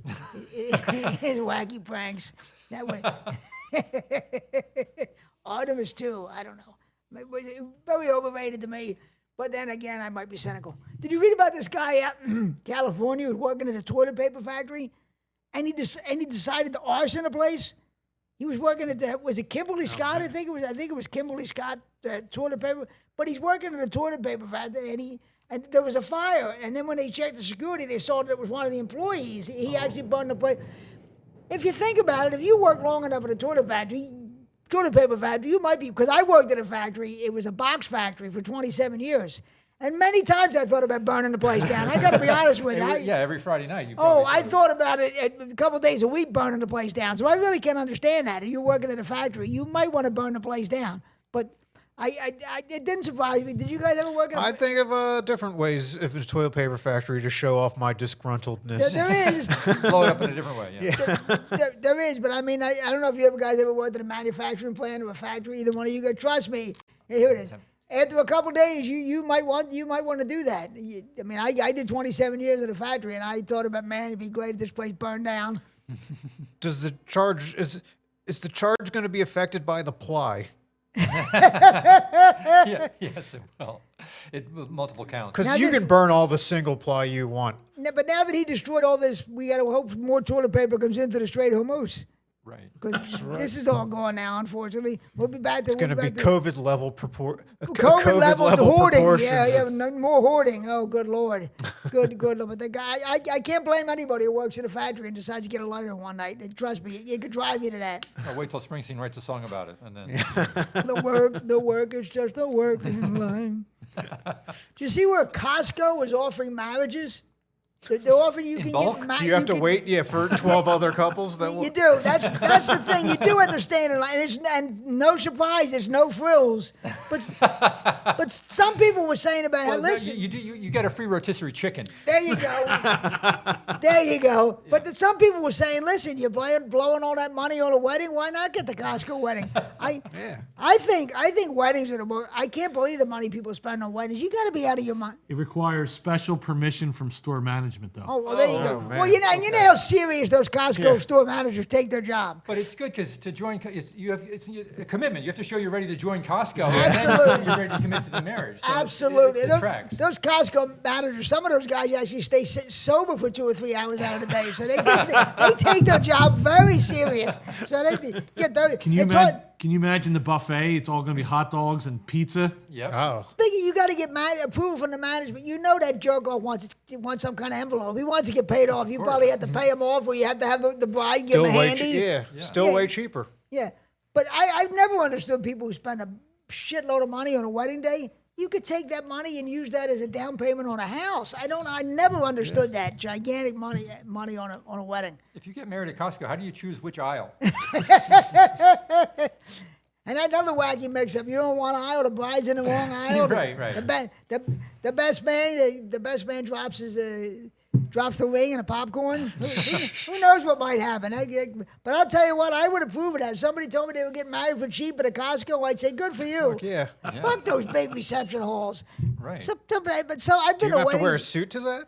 pranks. That way. Artemis 2, I don't know. Very overrated to me. But then again, I might be cynical. Did you read about this guy out in California who was working at a toilet paper factory? And he decided to arson a place? He was working at was it Kimberly Scott? I think it was Kimberly Scott toilet paper. But he's working at a toilet paper factory, and there was a fire. And then when they checked the security, they saw that it was one of the employees. He actually burned the place. If you think about it, if you work long enough at a toilet paper factory, you might be, because I worked at a factory, it was a box factory for 27 years. And many times I thought about burning the place down. I got to be honest with you. Every Friday night. I thought about it a couple of days a week, burning the place down. So I really can't understand that. If you're working at a factory, you might want to burn the place down. But it didn't surprise me. Did you guys ever work at a I think of different ways if it's a toilet paper factory to show off my disgruntledness. There is. Blow it up in a different way. Yeah. There is, but I mean, I don't know if you guys ever worked at a manufacturing plant or a factory. Either one of you guys. Trust me. Here it is. After a couple of days, you might want to do that. I mean, I did 27 years at a factory, and I thought about, man, it'd be great if this place burned down. Does the charge is the charge going to be affected by the ply? Yes, it will. It multiple counts. Because Now you this- can burn all the single ply you want. But now that he destroyed all this, we got to hope more toilet paper comes into the Strait of Hormuz. Right. Because this is all gone now, unfortunately. We'll be back to It's going to be COVID level COVID level hoarding. proportions Yeah, of- no more hoarding. Oh, good Lord. Good Lord. But the guy, I can't blame anybody who works in a factory and decides to get a lighter one night. And trust me, it could drive you to that. I'll wait till Springsteen writes a song about it, and then The work is just a working line. Do you see where Costco is offering marriages? They're offering you In can bulk? get married. Do you have to wait? Yeah, for 12 other couples that will. You do. That's the thing. You do have to stand in line, and no surprise, there's no frills. But some people were saying about how well, listen. you get a free rotisserie chicken. There you go. There you go. But some people were saying, listen, you're blowing all that money on a wedding. Why not get the Costco wedding? I think weddings are the most. I can't believe the money people spend on weddings. You got to be out of your mind. It requires special permission from store management, though. Oh, well, there you go. man. Well, you know how serious those Costco store managers take their job. But it's good because to join, it's a commitment. You have to show you're ready to join Costco. Absolutely. And then you're ready to commit to the marriage. So Absolutely. It tracks. Those Costco managers, some of those guys actually stay sober for 2 or 3 hours out of the day. So they take their job very serious. So they get those. Can you imagine the buffet? It's all going to be hot dogs and pizza. Yep. Oh. Speaking, you got to get approval from the management. You know that jerk off wants some kind of envelope. He wants to get paid off. You probably have to pay him off, or you have to have the bride give Still him a way, handy. still Yeah. way cheaper. Yeah. But I've never understood people who spend a shitload of money on a wedding day. You could take that money and use that as a down payment on a house. I never understood that gigantic money on a wedding. If you get married at Costco, how do you choose which aisle? And another wacky mix-up. You don't want an aisle. The bride's in the wrong aisle. Right. The best man drops the ring and the popcorn. Who knows what might happen? But I'll tell you what, I would approve of that. If somebody told me they were getting married for cheap at a Costco, I'd say, good for you. Yeah. Fuck those big reception halls. Right. But I've Do been you have away. to wear a suit to that?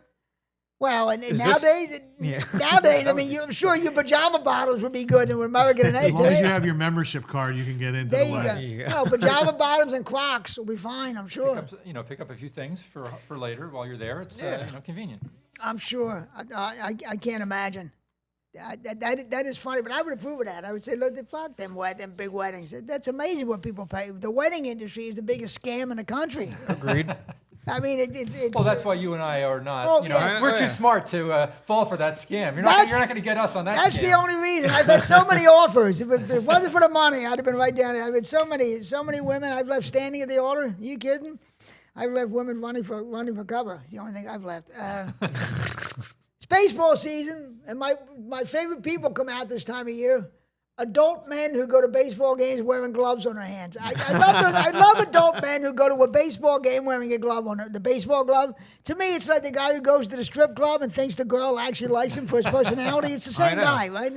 Well, and Is nowadays, I mean, I'm sure your pajama bottoms would be good in American and As long as you today. have your membership card, you can get into There the you wedding. go. No, pajama bottoms and Crocs will be fine. I'm sure. Pick up a few things for later while you're there. It's convenient. I'm sure. I can't imagine. That is funny, but I would approve of that. I would say, look, fuck them big weddings. That's amazing what people pay. The wedding industry is the biggest scam in the country. Agreed. I mean, it's. Well, that's why you and I are not. Oh, yeah. We're too smart to fall for that scam. You're That's- not going to get us on that. That's scam. the only reason. I've had so many offers. If it wasn't for the money, I'd have been right down there. I've had so many women I've left standing at the altar. Are you kidding? I've left women running for cover. It's the only thing I've left. It's baseball season, and my favorite people come out this time of year. Adult men who go to baseball games wearing gloves on their hands. I love adult men who go to a baseball game wearing a glove on the baseball glove. To me, it's like the guy who goes to the strip club and thinks the girl actually likes him for his personality. It's the same guy, right?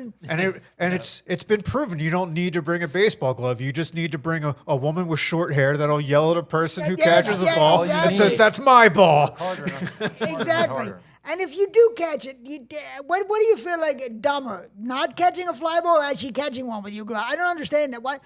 And it's been proven you don't need to bring a baseball glove. You just need to bring a woman with short hair that'll yell at a person who catches a ball exactly. and says, "That's my ball." Harder enough. Exactly. And if you do catch it, what do you feel like dumber? Not catching a fly ball or actually catching one with your glove? I don't understand that.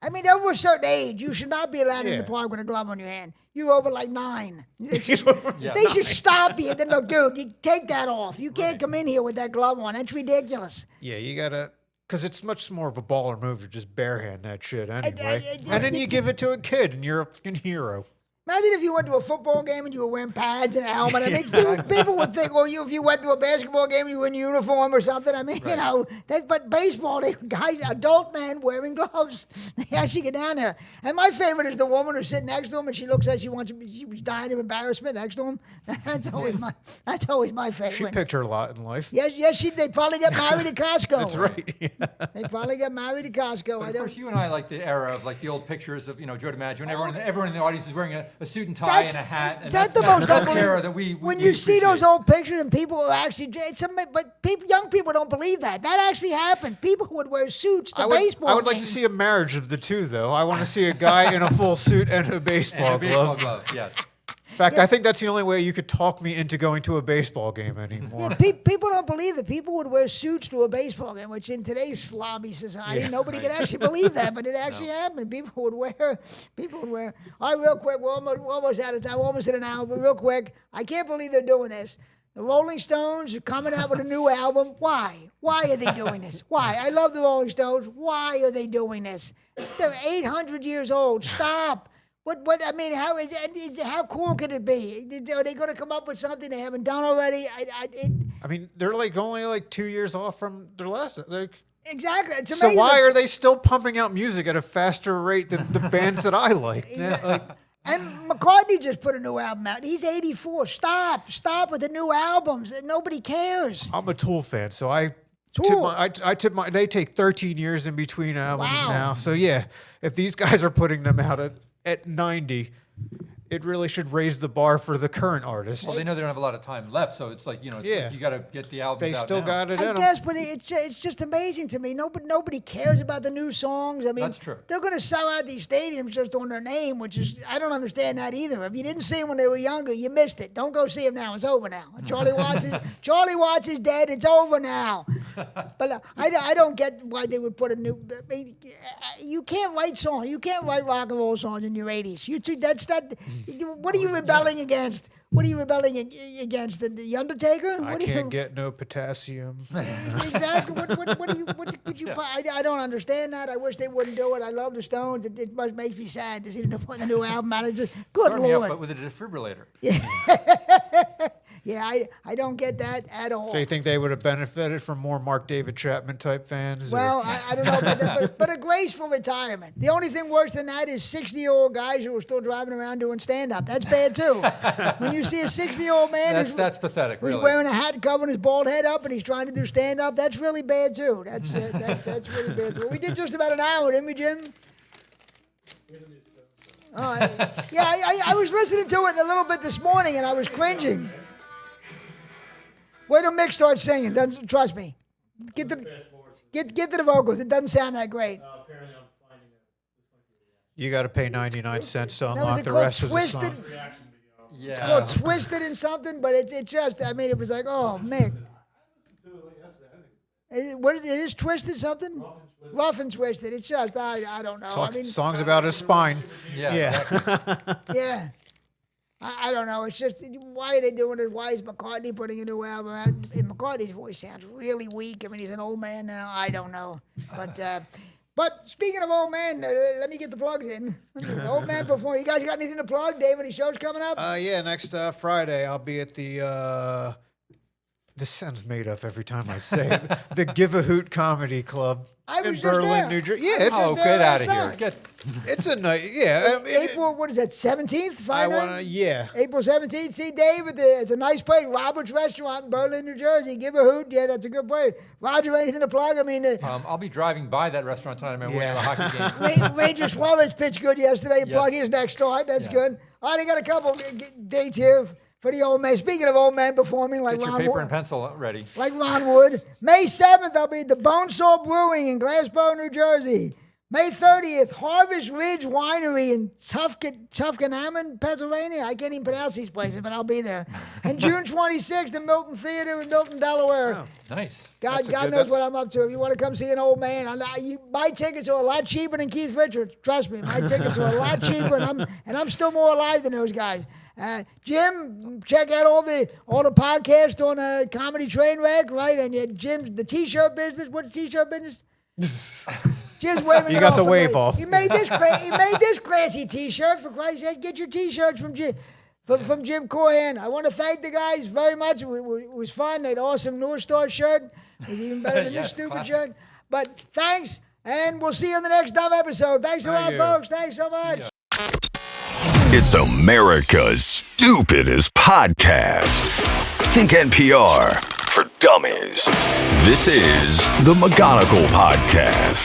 I mean, over a certain age, you should not be allowed in the park with a glove on your hand. You're over like 9. They should stop you. Then look, dude, you take that off. You can't come in here with that glove on. That's ridiculous. Yeah, you gotta, because it's much more of a baller move to just barehand that shit anyway. And then you give it to a kid, and you're a fucking hero. Imagine if you went to a football game and you were wearing pads and a helmet. I mean, people would think, well, if you went to a basketball game and you were in uniform or something. I mean, but baseball, adult men wearing gloves, they actually get down there. And my favorite is the woman who's sitting next to him and she looks like she was dying of embarrassment next to him. That's always my favorite. She picked her lot in life. Yes, they probably got married at Costco. That's right. Yeah. They probably got married at Costco. But of course, you and I like the era of like the old pictures of Joe DiMaggio, and everyone in the audience is wearing a suit and tie and a hat. And That's the most that's the era unbelievable. that we when we you see appreciate. those old pictures and people are actually, young people don't believe that. That actually happened. People would wear suits to baseball I would like to games. see a marriage of the two, though. I want to see a guy in a full suit and a baseball And a baseball glove. glove, yes. In fact, I think that's the only way you could talk me into going to a baseball game anymore. Yeah, people don't believe that people would wear suits to a baseball game, which in today's slobby society, nobody could actually believe that, but it actually happened. People would wear. All right, real quick, we're almost out of time. We're almost in an hour, but real quick, I can't believe they're doing this. The Rolling Stones are coming out with a new album. Why? Why are they doing this? Why? I love the Rolling Stones. Why are they doing this? They're 800 years old. Stop. What? I mean, how cool could it be? Are they going to come up with something they haven't done already? I mean, they're only 2 years off from their last. Exactly. It's amazing. So why are they still pumping out music at a faster rate than the bands that I like? And McCartney just put a new album out. He's 84. Stop with the new albums. Nobody cares. I'm a Tool fan, so I Tool. tip my. They take 13 years in between albums now. So yeah, if these guys are putting them out at 90, it really should raise the bar for the current artists. Well, they know they don't have a lot of time left, so it's like, you got to get the albums They out still now. got it in I them. guess, but it's just amazing to me. Nobody cares about the new songs. I mean, That's true. They're going to sell out these stadiums just on their name, which is, I don't understand that either. If you didn't see them when they were younger, you missed it. Don't go see them now. It's over now. Charlie Watts is dead. It's over now. But I don't get why they would put a new. I mean, you can't write songs. You can't write rock and roll songs in your 80s. That's not. What are you rebelling against? What are you rebelling against? The Undertaker? I can't get no potassium. Exactly. What could you? I don't understand that. I wish they wouldn't do it. I love the Stones. It must make me sad to see them putting a new album out. Good Start me up, Lord. but with a defibrillator. Yeah, I don't get that at all. So you think they would have benefited from more Mark David Chapman type fans? Well, I don't know, but a graceful retirement. The only thing worse than that is 60-year-old guys who are still driving around doing stand-up. That's bad, too. When you see a 60-year-old man That's pathetic, who's really. wearing a hat covering his bald head up and he's trying to do stand-up, that's really bad, too. That's really bad, too. We did just about an hour, didn't we, Jim? Yeah, I was listening to it a little bit this morning, and I was cringing. Wait till Mick starts singing. Trust me. Get to the vocals. It doesn't sound that great. You got to pay 99 cents to Now, is unlock it the called rest of the Twisted? song. Yeah. It's called Twisted and something, but it's just, I mean, it was like, oh, Mick. It is Twisted something? Rough and Twisted. It's just, I don't know. I mean, Songs about his spine. Yeah. Exactly. yeah. I don't know. It's just, why are they doing it? Why is McCartney putting a new album out? And McCartney's voice sounds really weak. I mean, he's an old man now. I don't know. But speaking of old man, let me get the plugs in. Old man perform. You guys got anything to plug? Dave, any shows coming up? Yeah, next Friday I'll be at the. This sounds made up every time I say it. The Give a Hoot Comedy Club I in was just Berlin, there. New Jersey. Yeah, it's Oh, there get out last of here. night. it's a night. Yeah, I mean, April, what is that, 17th? I Friday want night? to. Yeah. April 17th. See Dave it's a nice place. Robert's Restaurant in Berlin, New Jersey. Give a hoot. Yeah, that's a good place. Roger, anything to plug? I mean, I'll be driving by that restaurant tonight. I'm waiting for a hockey game. Ranger Suarez pitched good yesterday. Yes. Plug his next start. That's Yeah. good. All right, I got a couple dates here for the old man. Speaking of old men performing like Get your Ron paper Wood. and pencil ready. Like Ron Wood. May 7th, I'll be at the Bonesaw Brewing in Glassboro, New Jersey. May 30th, Harvest Ridge Winery in Tufkanaman, Pennsylvania. I can't even pronounce these places, but I'll be there. And June 26th, the Milton Theater in Milton, Delaware. Oh. Nice. God knows what I'm up to. If you want to come see an old man, my tickets are a lot cheaper than Keith Richards. Trust me, my tickets are a lot cheaper, and I'm still more alive than those guys. Jim, check out all the podcasts on Comedy Trainwreck, right? And Jim's the T-shirt business. What's the T-shirt business? Just waving You it got off the for wave me. off. He made this classy T-shirt, for Christ's sake. Get your T-shirts from Jim. From Jim Corhan. I want to thank the guys very much. It was fun. That awesome North Star shirt. It was even better than Yes, this stupid classic. shirt. But thanks, and we'll see you on the next dumb episode. Thanks a lot, Thank you. folks. Thanks so much. It's America's stupidest podcast. Think NPR for dummies. This is the McGonigal Podcast.